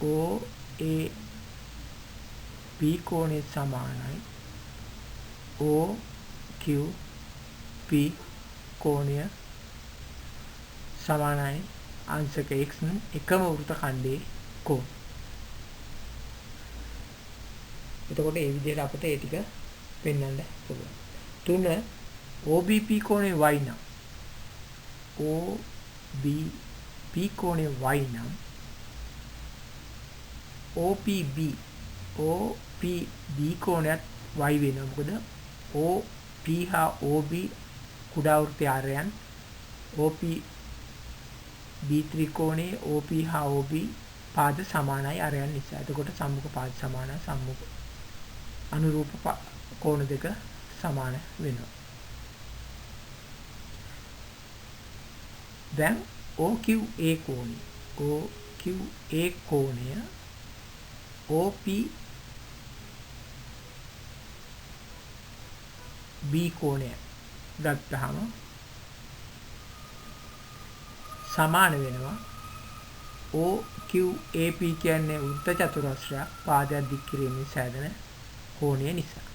OAP කෝණය සමානයි OQP කෝණය සමානයි අංශක x එකම වෘත්ත ඛණ්ඩයේ කෝණ. එතකොට ඒ විදිහට අපිට ඒ ටික පෙන්වන්න පුළුවන්. 3 OBP කෝණේ y නම් OBP කෝණේ y නම් OPB කෝණයත් y වෙනවා. මොකද OP හා OB කුඩා වෘත්තය ආරයන් OPB ත්‍රිකෝණයේ OP හා OB පාද සමානයි ආරයන් නිසා. එතකොට සම්මුඛ පාද සමානයි, සම්මුඛ අනුරූප කෝණ දෙක සමාන වෙනවා. දැන් OQA කෝණය OPB කෝණය ගත්තහම සමාන වෙනවා OQAP කියන්නේ වෘත්ත චතුරස්‍රයක් පාදයක් දික් කිරීමෙන් සෑදෙන කෝණය නිසා.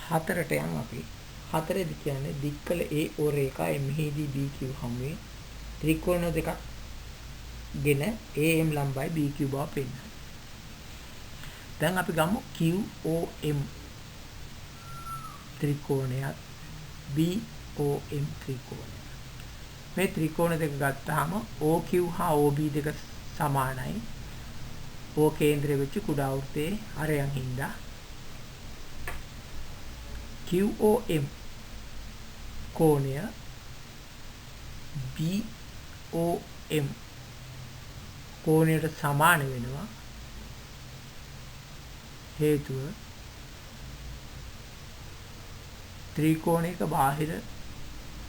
4ට යන් අපි 4 කියන්නේ දික්කල AO රේඛා මෙහිදී BQ හමුවේ ත්‍රිකෝණ දෙකක් ගෙන AM ලම්බයි BQ බව පෙන්නනවා. දැන් අපි ගමු QOM ත්‍රිකෝණයත් BOM ත්‍රිකෝණය. මේ ත්‍රිකෝණ දෙක ගත්තාම OQ හා OB දෙක සමානයි. O කේන්ද්‍රය වෙච්ච කුඩා වෘත්තයේ අරයන් හින්දා QOM කෝණය BOM කෝණයට සමාන වෙනවා. හේතුව ත්‍රිකෝණයක බාහිර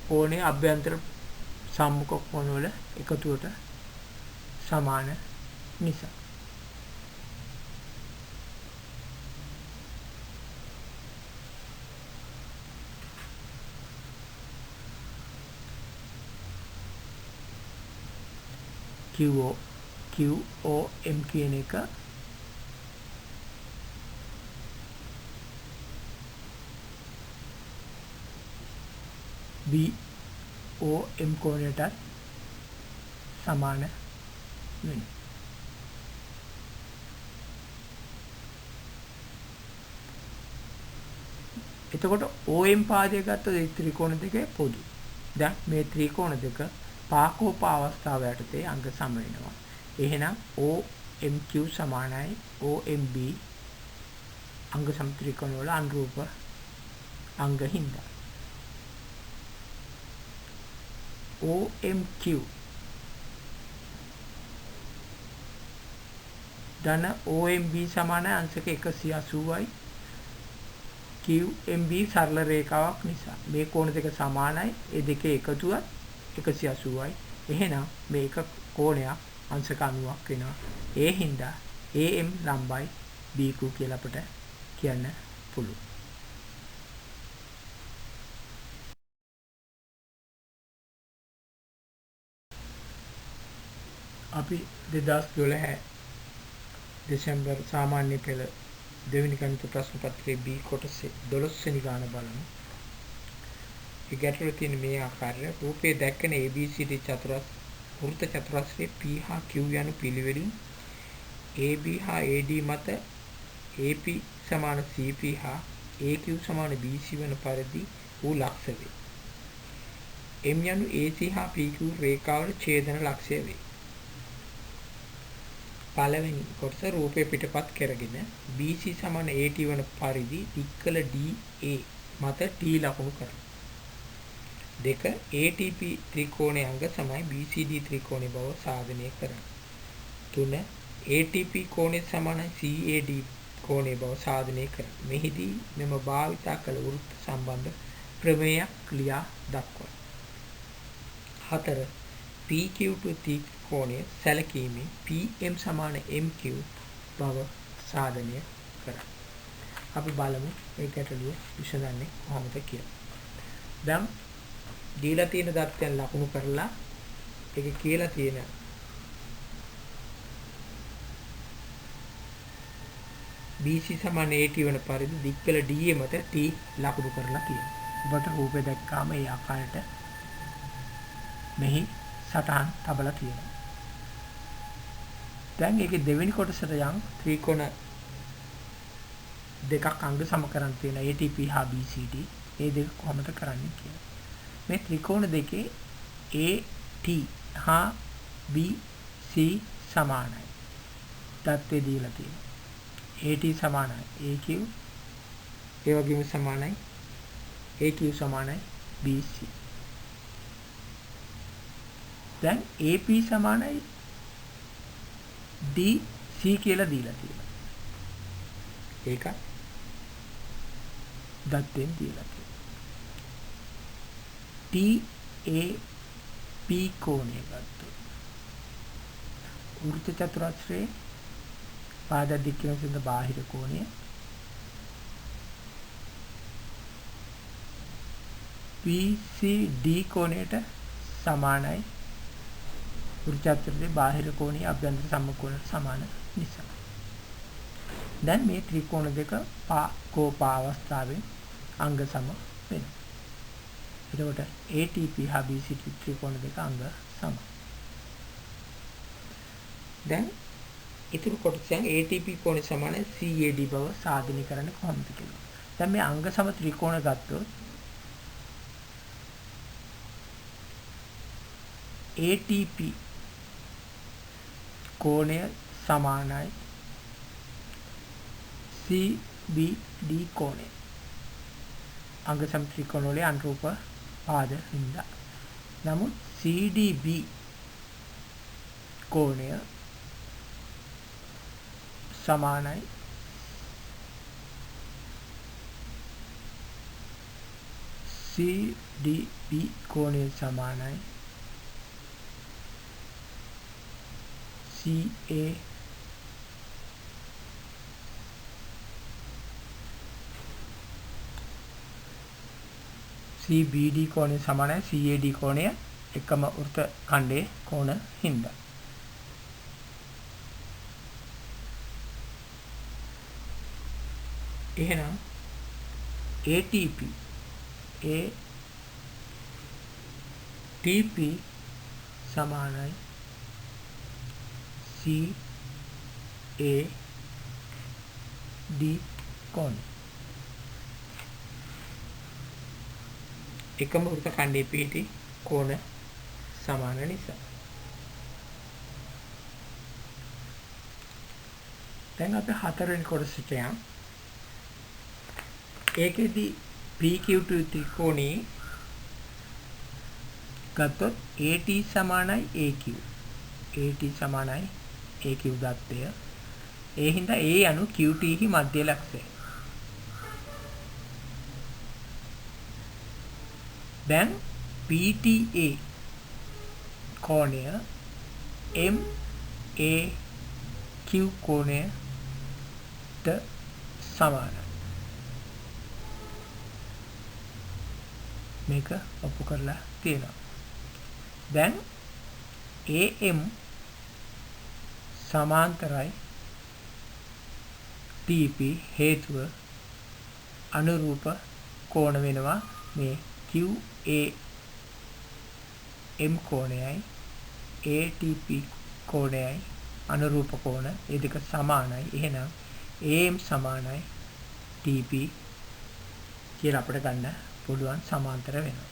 කෝණයේ අභ්‍යන්තර සම්මුඛ කෝණ වල එකතුවට සමාන නිසා. QOM කියන එක BOM කෝණයට සමාන වෙනවා. එතකොට OM පාදය ගත්තොත් ඒ ත්‍රිකෝණ දෙකේ පොදු. දැන් මේ ත්‍රිකෝණ දෙක පාකෝප අවස්ථාව යටතේ අංග සම වෙනවා. එහෙනම් OMQ සමානයි OMB අංග සම ත්‍රිකෝණ වල අනුරූප අංග හින්දා. OMQ ධන OMB සමානයි අංශක 180යි. QMB සරල රේඛාවක් නිසා මේ කෝණ දෙක සමානයි. ඒ දෙකේ එකතුවත් 180යි. එහෙනම් මේක කෝණයක් අංශක 90ක් වෙනවා. ඒ හින්දා AM ලම්බයි BQ කියලා අපිට කියන්න පුළුවන්. අපි 2012 දෙසැම්බර් සාමාන්‍ය පෙළ දෙවෙනි ගණිත ප්‍රශ්න පත්‍රයේ B කොටසේ 12 වෙනි ගාන බලමු. ඒ ගැටලුවේ තියෙන මේ ආකාරය රූපයේ දැක්කන ABCD චතුරස් වෘත්ත චතුරස්‍රයේ P හා Q යන පිළිවෙලින් AB හා AD මත AP සමාන CP හා AQ සමාන BC වන පරිදි වූ ලක්ෂ වේ. M යනු AC හා PQ රේඛාවල ඡේදන ලක්ෂය වේ. පළවෙනි කොටස රූපය පිටපත් කරගෙන BC සමාන AT වන පරිදි දික්කල DA මත T ලකුණු කරමු. 2 ATP ත්‍රිකෝණයේ අංග සමයි BCD ත්‍රිකෝණයේ බව සාධනය කරමු. 3 ATP කෝණයේ සමානයි CAD කෝණයේ බව සාධනය කරමු. මෙහිදී මෙම භාවිතා කළ වෘත්ත සම්බන්ධ ප්‍රමේයක් ලියා දක්වමු. 4 PQ to T කෝණය සැලකීමේ PM සමාන MQ බව සාධනය කරමු. අපි බලමු මේ ගැටලුව විසඳන්නේ කොහොමද කියලා. දැන් දීලා තියෙන தත්ත්වයන් ලකුණු කරලා ඒකේ කියලා තියෙන BC සමාන AT වන පරිදි දික්කල DA මත T ලකුණු කරලා තියෙනවා. ඔබට රූපය දැක්කාම ඒ ආකාරයට මෙහි සටහන් තබලා තියෙනවා. දැන් ඒකේ දෙවෙනි කොටසට යන් ත්‍රිකෝණ දෙකක් අංග සම කරන් තියෙන ATP හා BCD ඒ දෙක කොහොමද කරන්නේ කියලා. මේ ත්‍රිකෝණ දෙකේ AT හා BC සමානයි. දත්තේ දීලා තියෙනවා. AT සමානයි AQ ඒ වගේම සමානයි AQ සමානයි BC. දැන් AP සමානයි DC කියලා දීලා තියෙනවා. ඒක දත්තෙන් දීලා තියෙනවා. TAP කෝණය ගත්තොත් වෘත්ත චතුරස්‍රයේ පාද දික්කෙන සිඳ බාහිර කෝණය BCD කෝණයට සමානයි. වෘත්ත චතුරස්‍රයේ බාහිර කෝණය අභ්‍යන්තර සමකෝණයට සමාන නිසා. දැන් මේ ත්‍රිකෝණ දෙක කෝපා අවස්ථාවෙන් අංග සම වෙනවා. එතකොට ATP හා BCD ත්‍රිකෝණ දෙක අංග සම. දැන් ඉතුරු කොටසෙන් ATP කෝණය සමාන CAD බව සාධනය කරන්නේ කොහොමද කියලා. දැන් මේ අංග සම ත්‍රිකෝණ ගත්තොත් ATP කෝණය සමානයි CBD කෝණය. අංග සම ත්‍රිකෝණ වල අනුරූප පාද හින්දා. නමුත් CDB කෝණය සමානයි CDB කෝණය සමානයි CA CBD කෝණය සමානයි CAD කෝණය එකම වෘත්ත ඛණ්ඩයේ කෝණ හින්දා. එහෙනම් ATP සමානයි CAD කෝණය. එකම වෘත්ත ඛණ්ඩයේ පිහිටි කෝණ සමාන නිසා. දැන් අපි හතරවෙනි කොටසට යමු. ඒකෙදි PQ2 ත්‍රිකෝණේ ගත්තොත් AT සමානයි AQ. AT සමානයි AQ දත්තය. ඒ හින්දා A අනු QT හි මධ්‍ය ලක්ෂය. දැන් PTA කෝණය MAQ කෝණයට සමානයි. මේක ඔප්පු කරලා තියෙනවා. දැන් AM සමාන්තරයි TP හේතුව අනුරූප කෝණ වෙනවා මේ QAM කෝණයයි ATP කෝණයයි අනුරූප කෝණ ඒ දෙක සමානයි. එහෙනම් AM සමානයි TP කියලා අපිට ගන්න පුළුවන් සමාන්තර වෙනවා.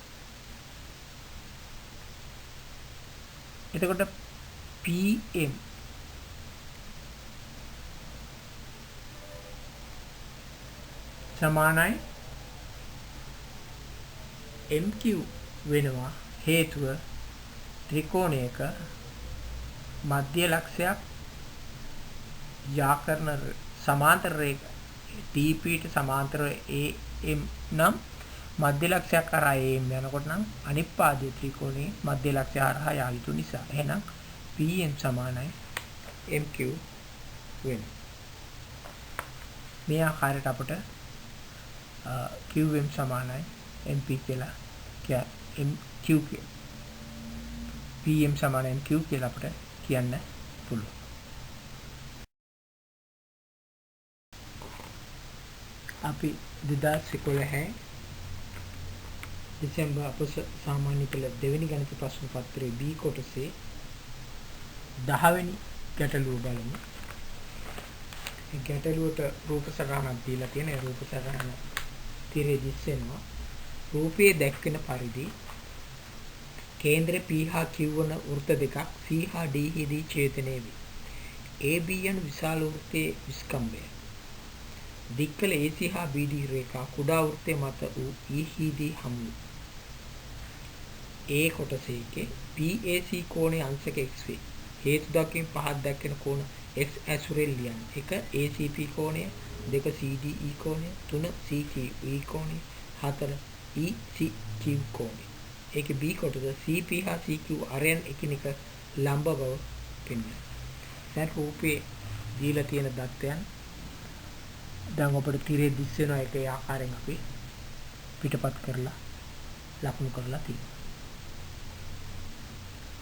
එතකොට PM සමානයි MQ වෙනවා හේතුව ත්‍රිකෝණයක මධ්‍ය ලක්ෂයක් යා කරන සමාන්තර රේඛ TP ට සමාන්තරව AM නම් මධ්‍ය ලක්ෂයක් කරා AM යනකොට නම් අනිත් පාදයේ ත්‍රිකෝණයේ මධ්‍ය ලක්ෂය හරහා යා යුතු නිසා එහෙනම් PM සමානයි MQ වෙනවා. මේ ආකාරයට අපට QM සමානයි MP කියලා MQ PM සමාන MQ කියලා අපිට කියන්න පුළුවන්. අපි 2011 දෙසැම්බර් අපස සාමාන්‍ය පෙළ දෙවෙනි ගණිත ප්‍රශ්න පත්‍රයේ B කොටසේ 10 වෙනි ගැටලුව බලමු. මේ ගැටලුවට රූප සටහනක් දීලා තියෙන. ඒ රූප සටහන තිරේ දිස්සෙනවා. රූපයේ දැක්වෙන පරිදි කේන්ද්‍ර P හා Q වන වෘත්ත දෙකක් C හා D හිදී ඡේදනය වේ. AB යන විශාල වෘත්තයේ විස්කම්භය දික්කල AC හා BD රේඛා කුඩා වෘත්තයේ මත වූ E හිදී හමු A කොටසේකේ PAC කෝණයේ අංශක x වේ. හේතු දක්වමින් පහත් දැක්වෙන කෝණ x ඇසුරෙන් ලියන්න. 1 ACP කෝණය, 2 CDE කෝණය, 3 CQE කෝණය, 4 ECQ කෝණය. ඒකේ B කොටස CP හා CQ අරයන් එකිනෙක ලම්බ බව පෙන්වනවා. දැන් රූපේ දීලා තියෙන දත්තයන් දැන් අපිට තිරේ දිස් වෙන එක ඒ ආකාරයෙන් අපි පිටපත් කරලා ලකුණු කරලා තියෙනවා.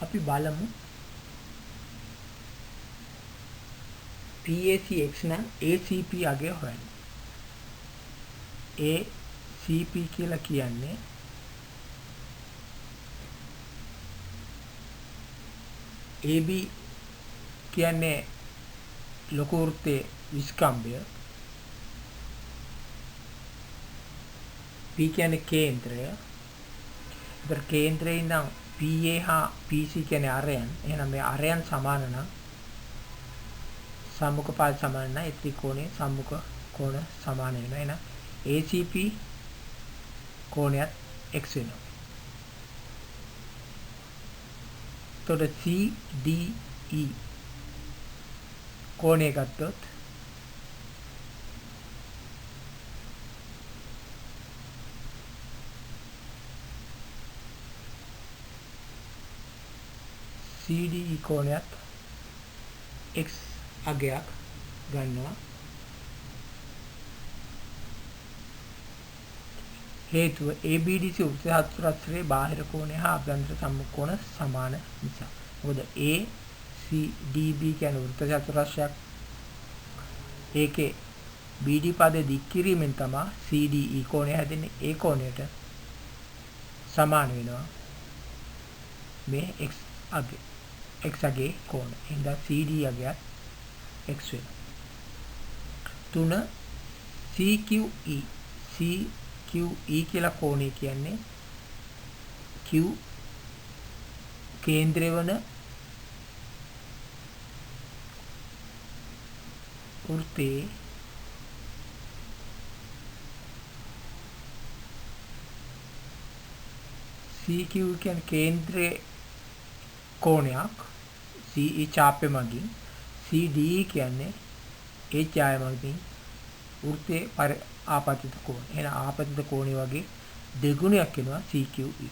අපි බලමු PACX නම් ACP අගය හොයන්න. ACP කියලා කියන්නේ AB කියන්නේ ලොකු වෘත්තයේ විස්කම්භය. P කියන්නේ කේන්ද්‍රය. ඒතර කේන්ද්‍රේ නම් PA හා PC කියන්නේ අරයන්. එහෙනම් මේ අරයන් සමාන නම් සම්මුඛ පාද සමාන නම් ඒ ත්‍රිකෝණයේ සම්මුඛ කෝණ සමාන වෙනවා. එහෙනම් ACP කෝණයත් x වෙනවා. එතකොට CDE කෝණය ගත්තොත් CDE කෝණයත් x අගයක් ගන්නවා. හේතුව ABDC උත්සාහතරස්සේ බාහිර කෝණය හා අභ්‍යන්තර සම්මුඛ කෝණ සමාන නිසා. මොකද ACDB කියන වෘත්ත චතුරස්‍රයක් ඒකේ BD පදේ දික් කිරීමෙන් තමයි CDE කෝණය හැදෙන්නේ. ඒ කෝණයට සමාන වෙනවා මේ x අගය. x අගේ කෝණ. එහෙනම් CD අගයත් x වෙනවා. 3 CQE QE කියලා කෝණය කියන්නේ Q කේන්ද්‍රය වන වෘත්තයේ CQ කියන්නේ කේන්ද්‍රයේ කෝණයක් CE ඡාපය මගින් CDE කියන්නේ ඒ ඡාය මගින් වෘත්තයේ ආපතිත කෝණ. එහෙනම් ආපතිත කෝණය වගේ දෙගුණයක් වෙනවා CQE.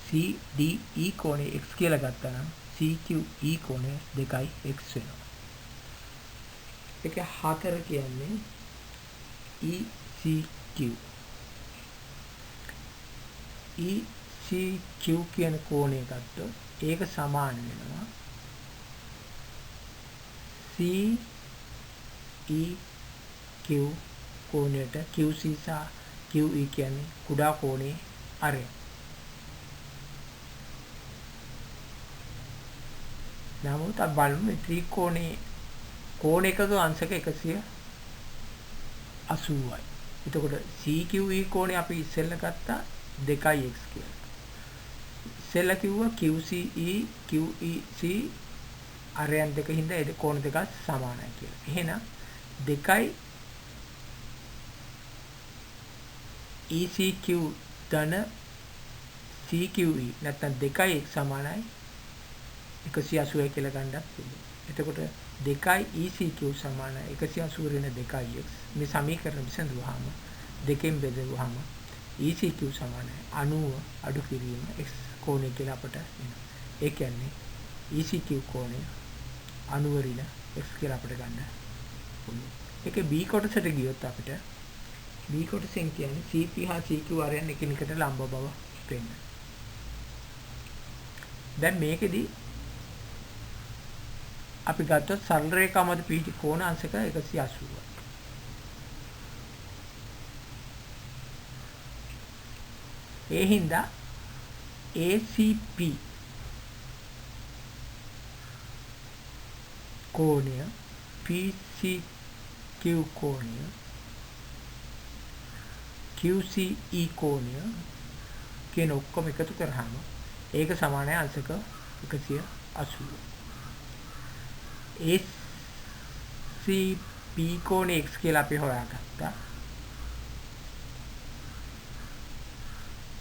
CDE කෝණය x කියලා ගත්තා නම් CQE කෝණය 2x වෙනවා. ඒක 4 කියන්නේ ECQ. ECQ කියන කෝණය ගත්තොත් ඒක සමාන වෙනවා CEQ කෝණයට QC සහ QE කියන්නේ කුඩා කෝණේ අරය. නමුත් අපි බලමු ත්‍රිකෝණේ කෝණ එකක අංශක 180යි. එතකොට CQE කෝණය අපි ඉස්සෙල්ලා ගත්තා 2x කියලා. ඉස්සෙල්ලා කිව්වා QCE QEC අරයන් දෙක හින්දා ඒ කෝණ දෙක සමානයි කියලා. එහෙනම් 2 ECQ ධන CQE නැත්නම් 2x සමානයි 180 කියලා ගන්නත් පුළුවන්. එතකොට 2 ECQ සමානයි 180 වෙන 2x. මේ සමීකරණ විසඳුවාම දෙකෙන් බෙදුවාම ECQ සමානයි 90 අඩු කිරීම x කෝණය කියලා අපට එනවා. ඒ කියන්නේ ECQ කෝණය 90 ඍණ x කියලා අපිට ගන්න පුළුවන්. ඒකේ B කොටසට ගියොත් අපිට B කොටසෙන් කියන්නේ CP හා CQ ආරයන් එකිනෙකට ලම්බ බව පෙන්න. දැන් මේකෙදි අපි ගත්තොත් සරල රේඛා මත පිහිටි කෝණ අංශක 180යි. ඒ හින්දා ACP කෝණය PCQ කෝණය QCE කෝණය කියන ඔක්කොම එකතු කරාම ඒක සමානයි අංශක 180. ACB කෝණය x කියලා අපි හොයාගත්තා.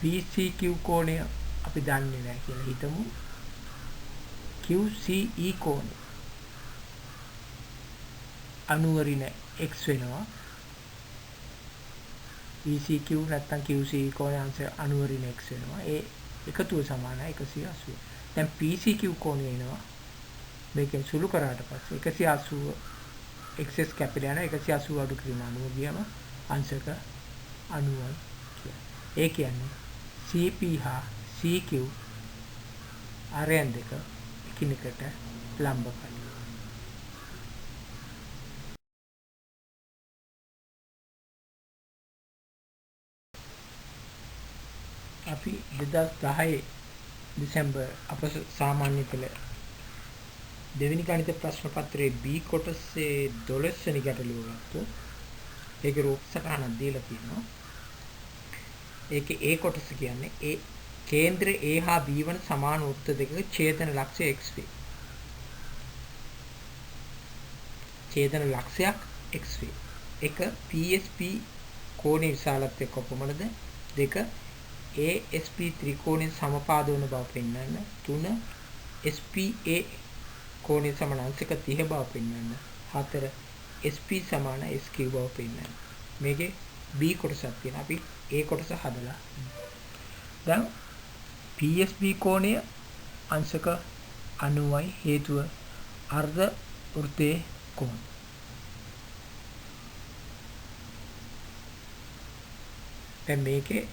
PCQ කෝණය අපි දන්නේ නැහැ කියලා හිතමු. QCE කෝණය අනුවරිණ x වෙනවා. PCQ නැත්නම් QCE කෝණය අනුවරිණ x වෙනවා. ඒ එකතුව සමානයි 180. දැන් PCQ කෝණය එනවා. මේකෙන් සුළු කරාට පස්සේ 180 xs කැපිලා යනවා. 180 අඩු කිරීම 90 ගියම අංශක 90යි කියන්නේ. ඒ කියන්නේ CP හා CQ ආරයන් දෙක එකිනෙකට ලම්බ කරනවා. අපි 2010 දෙසැම්බර් අප සාමාන්‍ය පෙළ දෙවෙනි ගණිත ප්‍රශ්න පත්‍රයේ B කොටසේ 12 වෙනි ගැටලුව ගත්තොත් ඒකේ රූප සටහනක් දීලා තියෙනවා. ඒකේ A කොටස කියන්නේ ඒ කේන්ද්‍ර A හා B වන සමාන වෘත්ත දෙකක ඡේදන ලක්ෂය x වේ. ඡේදන ලක්ෂයක් x වේ. එක PSP කෝණයේ විශාලත්වය කොපමණද? දෙක ASP ත්‍රිකෝණයෙන් සමපාද වන බව පෙන්වන්න. 3 SPA කෝණය සමාන අංශක 30 බව පෙන්වන්න. 4 SP සමාන SQ බව පෙන්වන්න. මේකේ B කොටසක් තියෙනවා. අපි A කොටස හදලා. දැන් PSB කෝණය අංශක 90යි හේතුව අර්ධ වෘත්තයේ කෝණ. දැන් මේකේ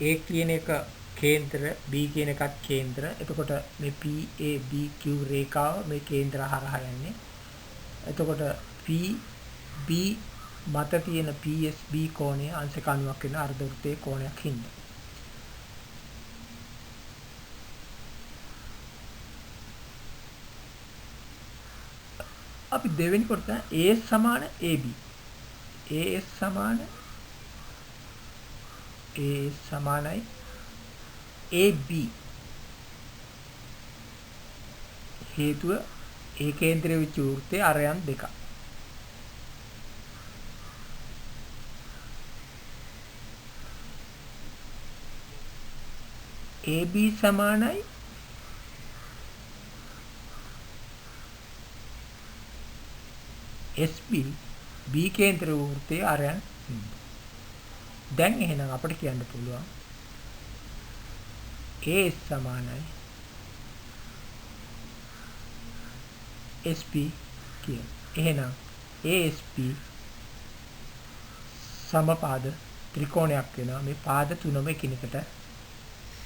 A කියන එක කේන්ද්‍ර B කියන එකත් කේන්ද්‍ර. එතකොට මේ PABQ රේඛාව මේ කේන්ද්‍ර හරහා යන්නේ. එතකොට PB මත තියෙන PSB කෝණය අංශක 90ක් වෙන අර්ධ වෘත්තයේ කෝණයක් හින්දා. අපි දෙවෙනි කොටස AS සමාන AB. AS සමානයි AB. හේතුව ඒ කේන්ද්‍රයේ විච වෘත්තයේ අරයන් දෙකක්. AB සමානයි SB B කේන්ද්‍ර වෘත්තයේ අරයන්. දැන් එහෙනම් අපිට කියන්න පුළුවන් AS සමානයි SP කියන. එහෙනම් ASP සමපාද ත්‍රිකෝණයක් වෙනවා. මේ පාද තුනම එකිනෙකට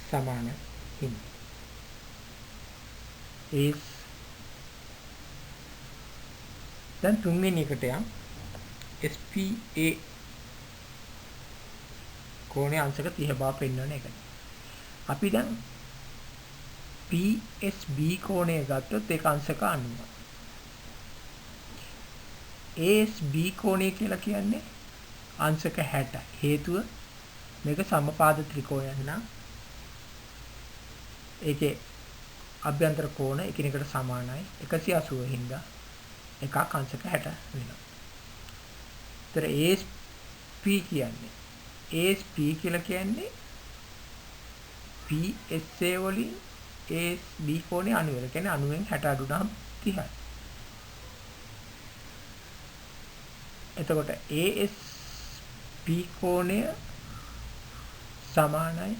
සමාන හින්දා. AS දැන් තුන්වෙනි එකට යම් SPA කෝණයේ අංශක 30 බව පෙන්වන එක. අපි දැන් PSB කෝණය ගත්තොත් ඒක අංශක 90. ASB කෝණය කියලා කියන්නේ අංශක 60. හේතුව මේක සමපාද ත්‍රිකෝණයක් නම් ඒකේ අභ්‍යන්තර කෝණ එකිනෙකට සමානයි. 180 හින්දා එකක් අංශක 60 වෙනවා. ඒතර ASP කියන්නේ ASP කියලා කියන්නේ PSA වලින් ASB කෝණය 90. ඒ කියන්නේ 90න් 60 අඩු නම් 30යි. එතකොට ASP කෝණය සමානයි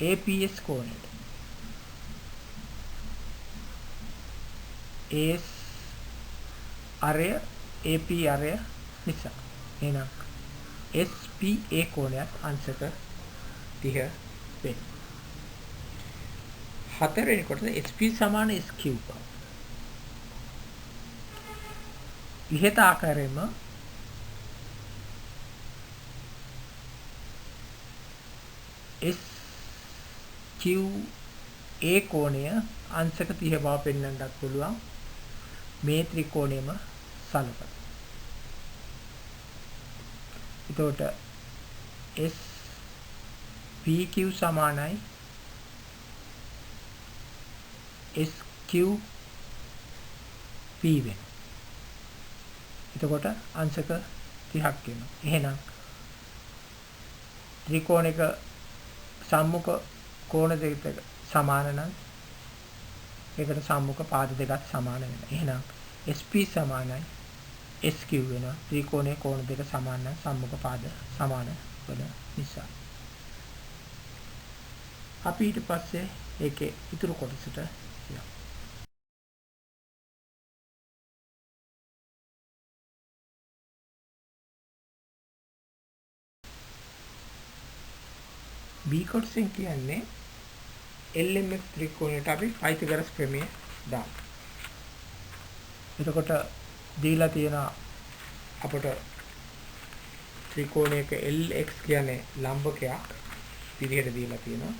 APS කෝණයට. AS අරය AP අරය නිසා. එහෙනම් SPA කෝණයක් අංශක 30 වෙනවා. හතරවෙනි කොටස SP සමාන SQ. ඉහත ආකාරයෙන්ම SQ ඒ කෝණය අංශක 30 බව පෙන්වන්නත් පුළුවන්. මේ ත්‍රිකෝණයම සලකලා. එතකොට SPQ සමානයි SQP වෙනවා. එතකොට අංශක 30ක් වෙනවා. එහෙනම් ත්‍රිකෝණයක සම්මුඛ කෝණ දෙක සමාන නම් ඒකට සම්මුඛ පාද දෙකත් සමාන වෙනවා. එහෙනම් SP සමානයි SQ වෙනවා. ත්‍රිකෝණයේ කෝණ දෙක සමාන නම් සම්මුඛ පාද සමාන වෙන නිසා. අපි ඊට පස්සේ ඒකේ ඉතුරු කොටසට යමු. B කොටසෙන් කියන්නේ LMF ත්‍රිකෝණයට අපි පයිතගොරස් ප්‍රමේය දාමු. එතකොට දීලා තියෙන අපට ත්‍රිකෝණයක LX කියන්නේ ලම්බකයක් විදිහට දීලා තියෙනවා.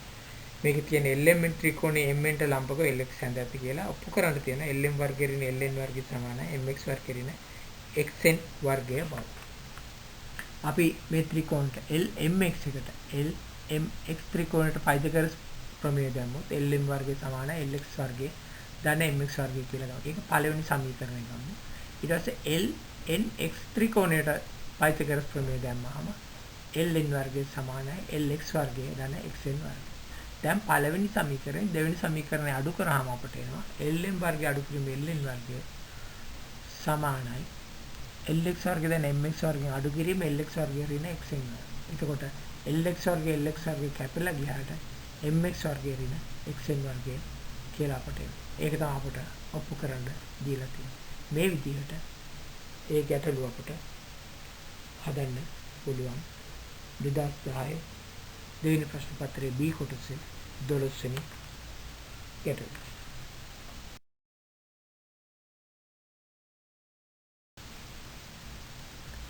මේකේ තියෙන LMN ත්‍රිකෝණයේ MN ට ලම්බකව LX හැඳැති කියලා ඔප්පු කරන්න තියෙන LM වර්ගය ඍණ LN වර්ගය සමානයි MX වර්ගය ඍණ XN වර්ගය බව. අපි මේ ත්‍රිකෝණයට LMX එකට LMX ත්‍රිකෝණයට පයිතගොරස් ප්‍රමේය දැම්මොත් LM වර්ගය සමානයි LX වර්ගය ධන MX වර්ගය කියලා ගන්නවා. ඒක පළවෙනි සමීකරණය ගමු. ඊට පස්සේ LNX ත්‍රිකෝණයට පයිතගොරස් ප්‍රමේය දැම්මහම LN වර්ගය සමානයි LX වර්ගය ධන XN වර්ගය. දැන් පළවෙනි සමීකරණය දෙවෙනි සමීකරණය අඩු කරාම අපට එනවා LM වර්ගය අඩු කිරීම LN වර්ගය සමානයි LX වර්ගය දැන් MX වර්ගයෙන් අඩු කිරීම LX වර්ගය ඍණ XN වර්ගය. එතකොට LX වර්ගය LX වර්ගය කැපිලා ගියාට MX වර්ගය ඍණ XN වර්ගය කියලා අපට එනවා. ඒක තමයි අපට ඔප්පු කරන්න දීලා තියෙන්නේ. මේ විදිහට ඒ ගැටලුව අපට හදන්න පුළුවන්. 2010 දෙවෙනි ප්‍රශ්න පත්‍රයේ B කොටසේ 12 වෙනි ගැටලුව.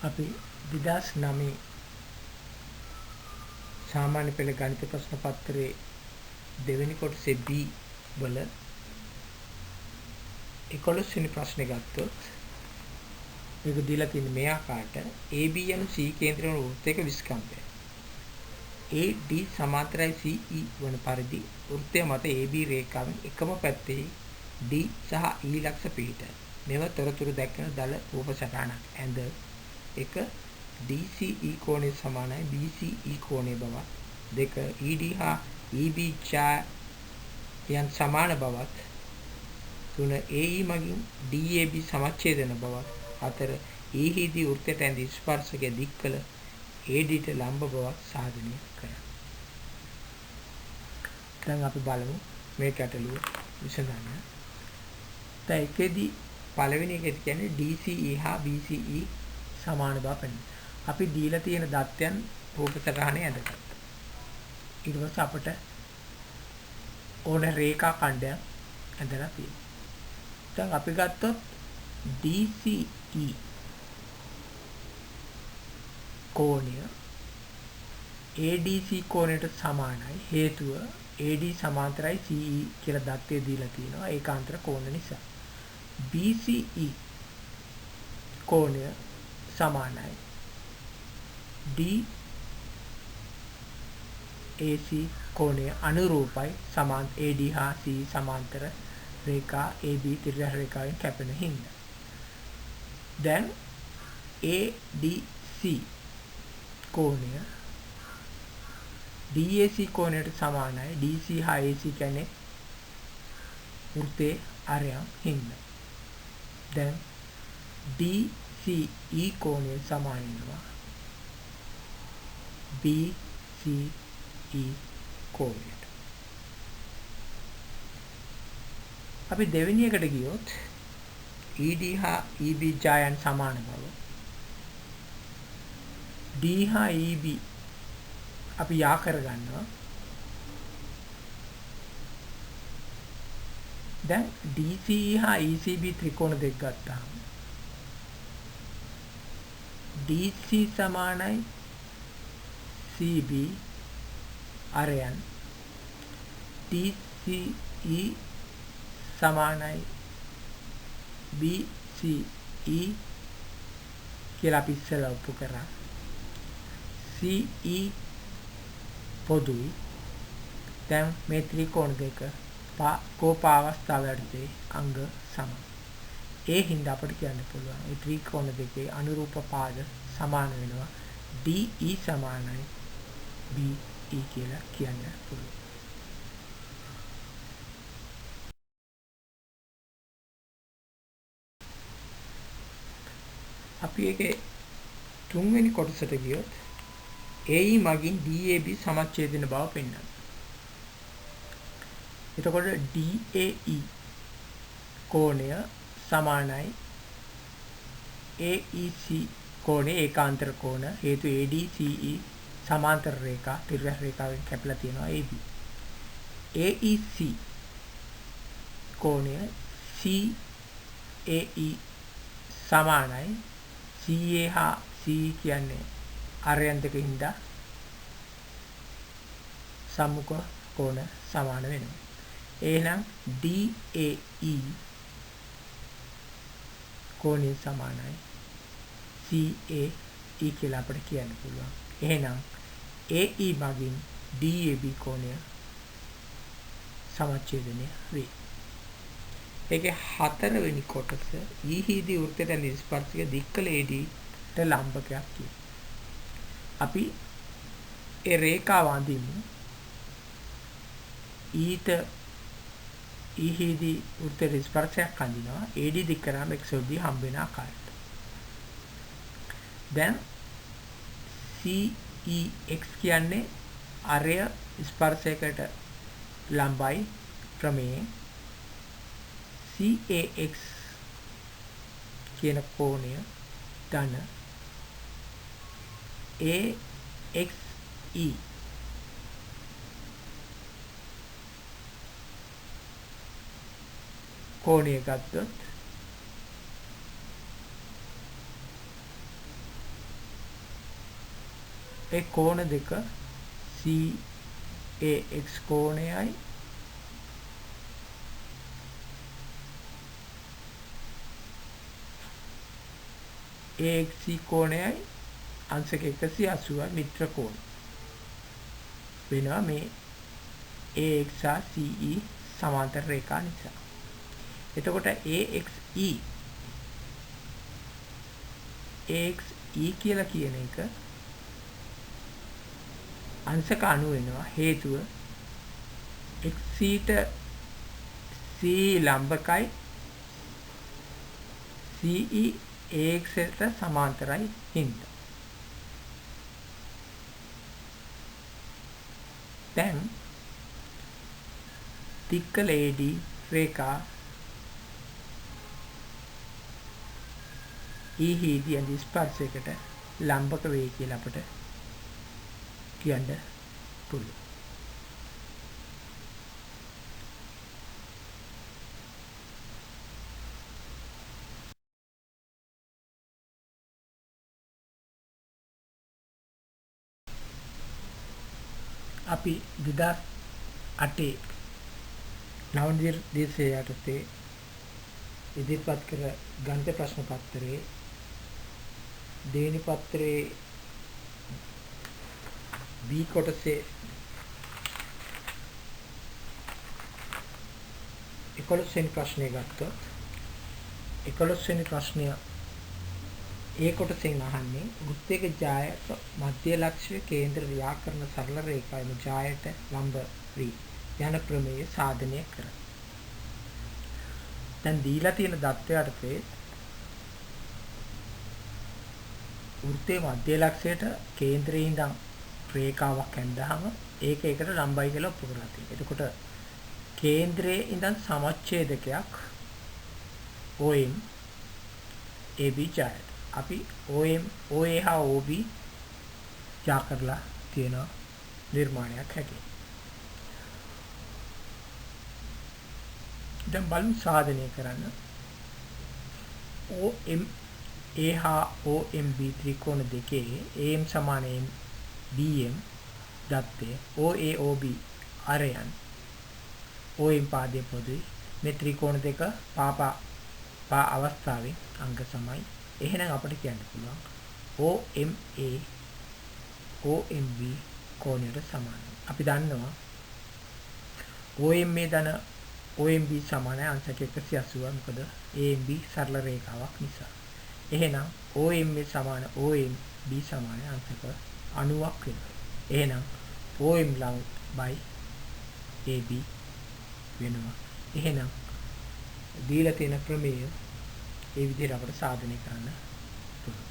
අපි 2009 සාමාන්‍ය පෙළ ගණිත ප්‍රශ්න පත්‍රයේ දෙවෙනි කොටසේ B වල 11 වෙනි ප්‍රශ්නේ ගත්තොත් මේක දීලා තියෙන්නේ මේ ආකාරයට AB යන C කේන්ද්‍ර වන වෘත්තයක විස්කම්භය AD සමාන්තරයි CE වන පරිදි වෘත්තය මත AB රේඛාවෙන් එකම පැත්තේ D සහ E ලක්ෂ පිහිටයි. මෙව තොරතුරු දැක්වෙන දල රූප සටහනක් ඇඳ එක DCE කෝණය සමානයි BCE කෝණය බවත් දෙක ED හා EB යන් සමාන බවත් තුන AE මගින් DAB සමච්ඡේදන බවත් හතර E හිදී වෘත්තයට ඇඳි ස්පර්ශක දික් කළ AD ට ලම්බ බවත් සාධනය කරනවා. දැන් අපි බලමු මේ ගැටලුව විසඳන්න. දැන් එකෙදී පළවෙනි එකේ කියන්නේ DCE හා BCE සමාන බව පෙන්නනවා. අපි දීලා තියෙන දත්තයන් රූප සටහනේ ඇඳගත්තා. ඊට පස්සේ අපට ඕන රේඛා ඛණ්ඩයක් ඇඳලා තියෙනවා. දැන් අපි ගත්තොත් DCE කෝණය ADC කෝණයට සමානයි. හේතුව AD සමාන්තරයි CE කියලා දත්තේ දීලා තියෙනවා ඒකාන්තර කෝණ නිසා. BCE කෝණය සමානයි DAC කෝණය අනුරූපයි AD හා CE සමාන්තර රේඛා AB ත්‍රිරාශ රේඛාවෙන් කැපෙන හින්දා. දැන් ADC කෝණය DAC කෝණයට සමානයි DC හා AC කියන්නේ වෘත්තයේ ආරයන් හින්දා. දැන් DCE කෝණය සමාන වෙනවා BCE කෝණයට. අපි දෙවෙනි එකට ගියොත් ED හා EB ජයන් සමාන බව D හා EB අපි යා කරගන්නවා. දැන් DCE හා ECB ත්‍රිකෝණ දෙක ගත්තාම DC සමානයි CB අරයන් DC CE සමානයි BCE කියලා අපි ඉස්සෙල්ලා ඔප්පු කරා. CE පොදුයි. දැන් මේ ත්‍රිකෝණ දෙක කෝපාවස්ථාව යටතේ අංග සම. ඒ හින්දා අපිට කියන්න පුළුවන් මේ ත්‍රිකෝණ දෙකේ අනුරූප පාද සමාන වෙනවා. DE සමානයි BE කියලා කියන්න පුළුවන්. අපි ඒකේ තුන්වෙනි කොටසට ගියොත් AE මගින් DAB සමච්ඡේදන බව පෙන්වනවා. එතකොට DAE කෝණය සමානයි AEC කෝණය ඒකාන්තර කෝණ හේතු ADCE සමාන්තර රේඛා තිර්යස් රේඛාවෙන් කැපිලා තියෙනවා AB. AEC කෝණය CAE සමානයි CA හා CE කියන්නේ ආර්යයන් දෙක හින්දා සම්මුඛ කෝණ සමාන වෙනවා. එහෙනම් DAE කෝණය සමානයි CAE කියලා අපිට කියන්න පුළුවන්. එහෙනම් AE මගින් DAB කෝණය සමච්ඡේදනය වේ. ඒකේ හතරවෙනි කොටස ඊහිදී වෘත්තයට නිස්පර්ශක දික්කල ADට ලම්බකයක් කියනවා. අපි ඒ රේඛාව අඳිමු. ඊහිදී වෘත්තයට ස්පර්ශයක් අඳිනවා. AD දික් කරාම XOD හම්බ වෙන ආකාරයට. දැන් CEX කියන්නේ අරය ස්පර්ශයකට ලම්බයි ක්‍රමයේ CAX කියන කෝණය ධන AXE කෝණය ගත්තොත් ඒ කෝණ දෙක CAX කෝණයයි AXC කෝණයයි අංශක 180යි මිත්‍ර කෝණ වෙනවා මේ AX සහ CE සමාන්තර රේඛා නිසා. එතකොට AXE කියලා කියන එක අංශක 90 වෙනවා. හේතුව XC ට C ලම්බකයි CE AX ට සමාන්තරයි හින්දා. දැන් තික්කල AD රේඛා ඊහිදී අඳි ස්පර්ශයකට ලම්බක වේ කියලා අපිට කියන්න පුළුවන්. අපි 2008 නවම් දේශයේ යටතේ ඉදිරිපත් කර ගණිත ප්‍රශ්න පත්‍රයේ දෙවෙනි පත්‍රයේ B කොටසේ 11 වෙනි ප්‍රශ්නය ගත්තොත් 11 වෙනි ප්‍රශ්නය ඒ කොටසෙන් අහන්නේ වෘත්තයක ජායක මධ්‍ය ලක්ෂ්‍ය කේන්ද්‍ර ව්‍යාකරණ සරල රේඛාවෙම ජායට ලම්බ වී යන ප්‍රමේය සාධනය කර. දැන් දීලා තියෙන දත්තයටතේ වෘත්තයේ මධ්‍ය ලක්ෂයට කේන්ද්‍රයේ ඉඳන් රේඛාවක් ඇඳහම ඒක එකට ලම්බයි කියලා ඔප්පු කරලා තියෙනවා. එතකොට කේන්ද්‍රයේ ඉඳන් සමච්ඡේදකයක් OM AB ජායට අපි OA හා OB යා කරලා තියෙන නිර්මාණයක් හැටියට. දැන් බලමු සාධනය කරන්න. OM A හා OMB ත්‍රිකෝණ දෙකේ AM සමාන BM දත්තේ OA OB අරයන් OM පාදයේ පොදුයි. මේ ත්‍රිකෝණ දෙක පා අවස්ථාවේ අංග සමයි. එහෙනම් අපිට කියන්න පුළුවන් OMA OMB කෝණයට සමානයි. අපි දන්නවා OMA ධන OMB සමානයි අංශක 180. මොකද AMB සරල රේඛාවක් නිසා. එහෙනම් OMA සමාන OMB සමාන අංශක 90ක් වෙනවා. එහෙනම් OM long by AB වෙනවා. එහෙනම් දීලා තියෙන ප්‍රමේය ඒ විදිහට අපිට සාධනය කරන්න පුළුවන්.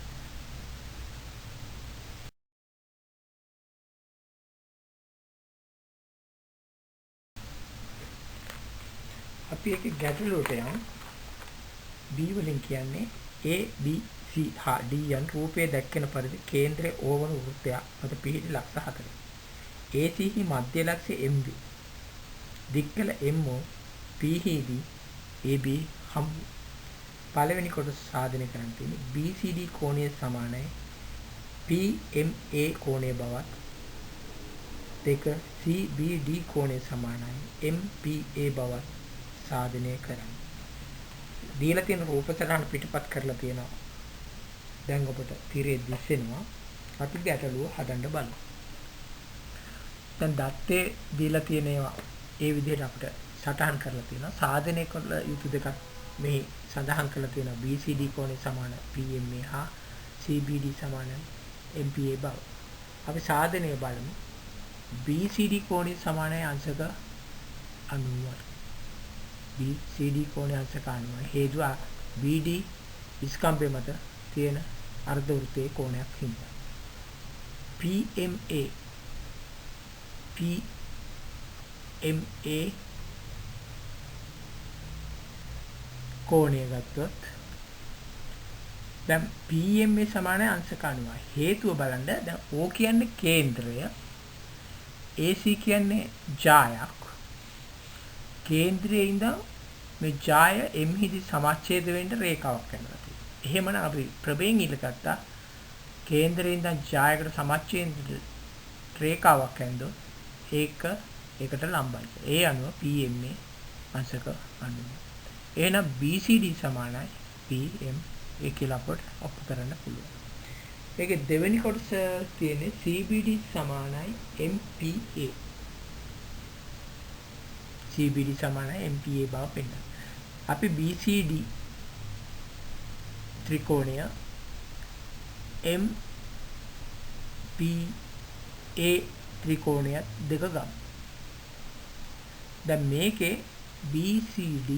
අපි එක ගැටලුවට යමු. B වලින් කියන්නේ A B C හා D යන රූපයේ දැක්කෙන පරිදි කේන්ද්‍රයේ ඕවන වෘත්තයක් මත පිහිටි ලක්ෂ 4. AC හි මධ්‍ය ලක්ෂ්‍ය MB. දික්කල MO P හිදී AB හම්බ. පළවෙනි කොටස සාධනය කරන්න තියෙන්නේ BCD කෝණය සමානයි PMA කෝණය බවත් දෙක CBD කෝණය සමානයි MPA බවත් සාධනය කරන්න. දීලා තියෙන රූප සටහන පිටපත් කරලා තියෙනවා. දැන් ඔබට තිරේ දිස්සෙනවා. අපි ගැටලුව හදන්න බලමු. දැන් දත්තේ දීලා තියෙන ඒවා ඒ විදිහට අපිට සටහන් කරලා තියෙනවා. සාධනය කළ යුතු දෙකක් මෙහි සඳහන් කරලා තියෙනවා. BCD කෝණය සමාන PMA හා CBD සමාන MPA බව. අපි සාධනය බලමු. BCD කෝණය සමානයි අංශක 90යි. BCD කෝණය අංශක 90යි. හේතුව BD ස්කම්භය මත තියෙන අර්ධ වෘත්තයේ කෝණයක් හින්දා. PMA කෝණය ගත්තොත් දැන් PMA සමානයි අංශක 90යි. හේතුව බලන්න දැන් O කියන්නේ කේන්ද්‍රය, AC කියන්නේ ජායක්. කේන්ද්‍රයේ ඉඳන් මේ ජාය M හිදී සමච්ඡේද වෙන්න රේඛාවක් යනවා. එහෙමනම් අපි ප්‍රභේයෙන් ඉල්ලගත්තා කේන්ද්‍රයේ ඉඳන් ජායකට සමච්ඡේද රේඛාවක් ඇන්දොත් ඒකට ලම්බයි. ඒ අනුව PMA අංශක 90. එහෙනම් BCD සමානයි PMA කියලා අපට ඔප්පු කරන්න පුළුවන්. ඒකේ දෙවෙනි කොටස තියෙන්නේ CBD සමානයි MPA. CBD සමානයි MPA බව පෙන්නන. අපි BCD ත්‍රිකෝණය MPA ත්‍රිකෝණය දෙක ගමු. දැන් මේකේ BCD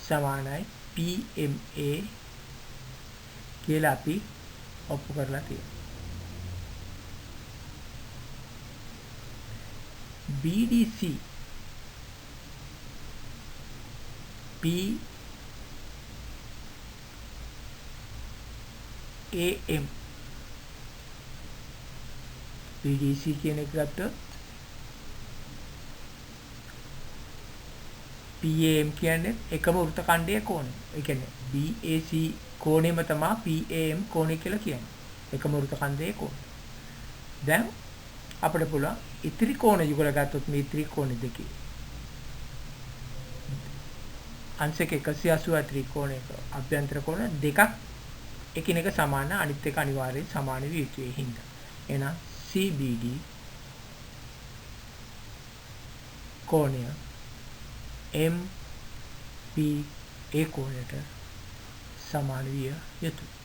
සමානයි PMA කියලා අපි ඔප්පු කරලා තියෙනවා. BDC PAM BDC කියන එක ගත්තොත් PAM කියන්නේ එකම වෘත්ත ඛණ්ඩයේ කෝණය. ඒ කියන්නේ BAC කෝණයම තමයි PAM කෝණය කියලා කියන්නේ. එකම වෘත්ත ඛණ්ඩයේ කෝණය. දැන් අපිට පුළුවන් ඉතිරි කෝණ යුගල ගත්තොත් මේ ඉතිරි කෝණ දෙකේ අංශක 180 ත්‍රිකෝණයක අභ්‍යන්තර කෝණ දෙකක් එකිනෙක සමාන, අනිත් එක අනිවාර්යයෙන් සමාන විය යුතුයි. ඒ හින්දා එහෙනම් CBD කෝණය MPA කෝණයට සමාන විය යුතුයි.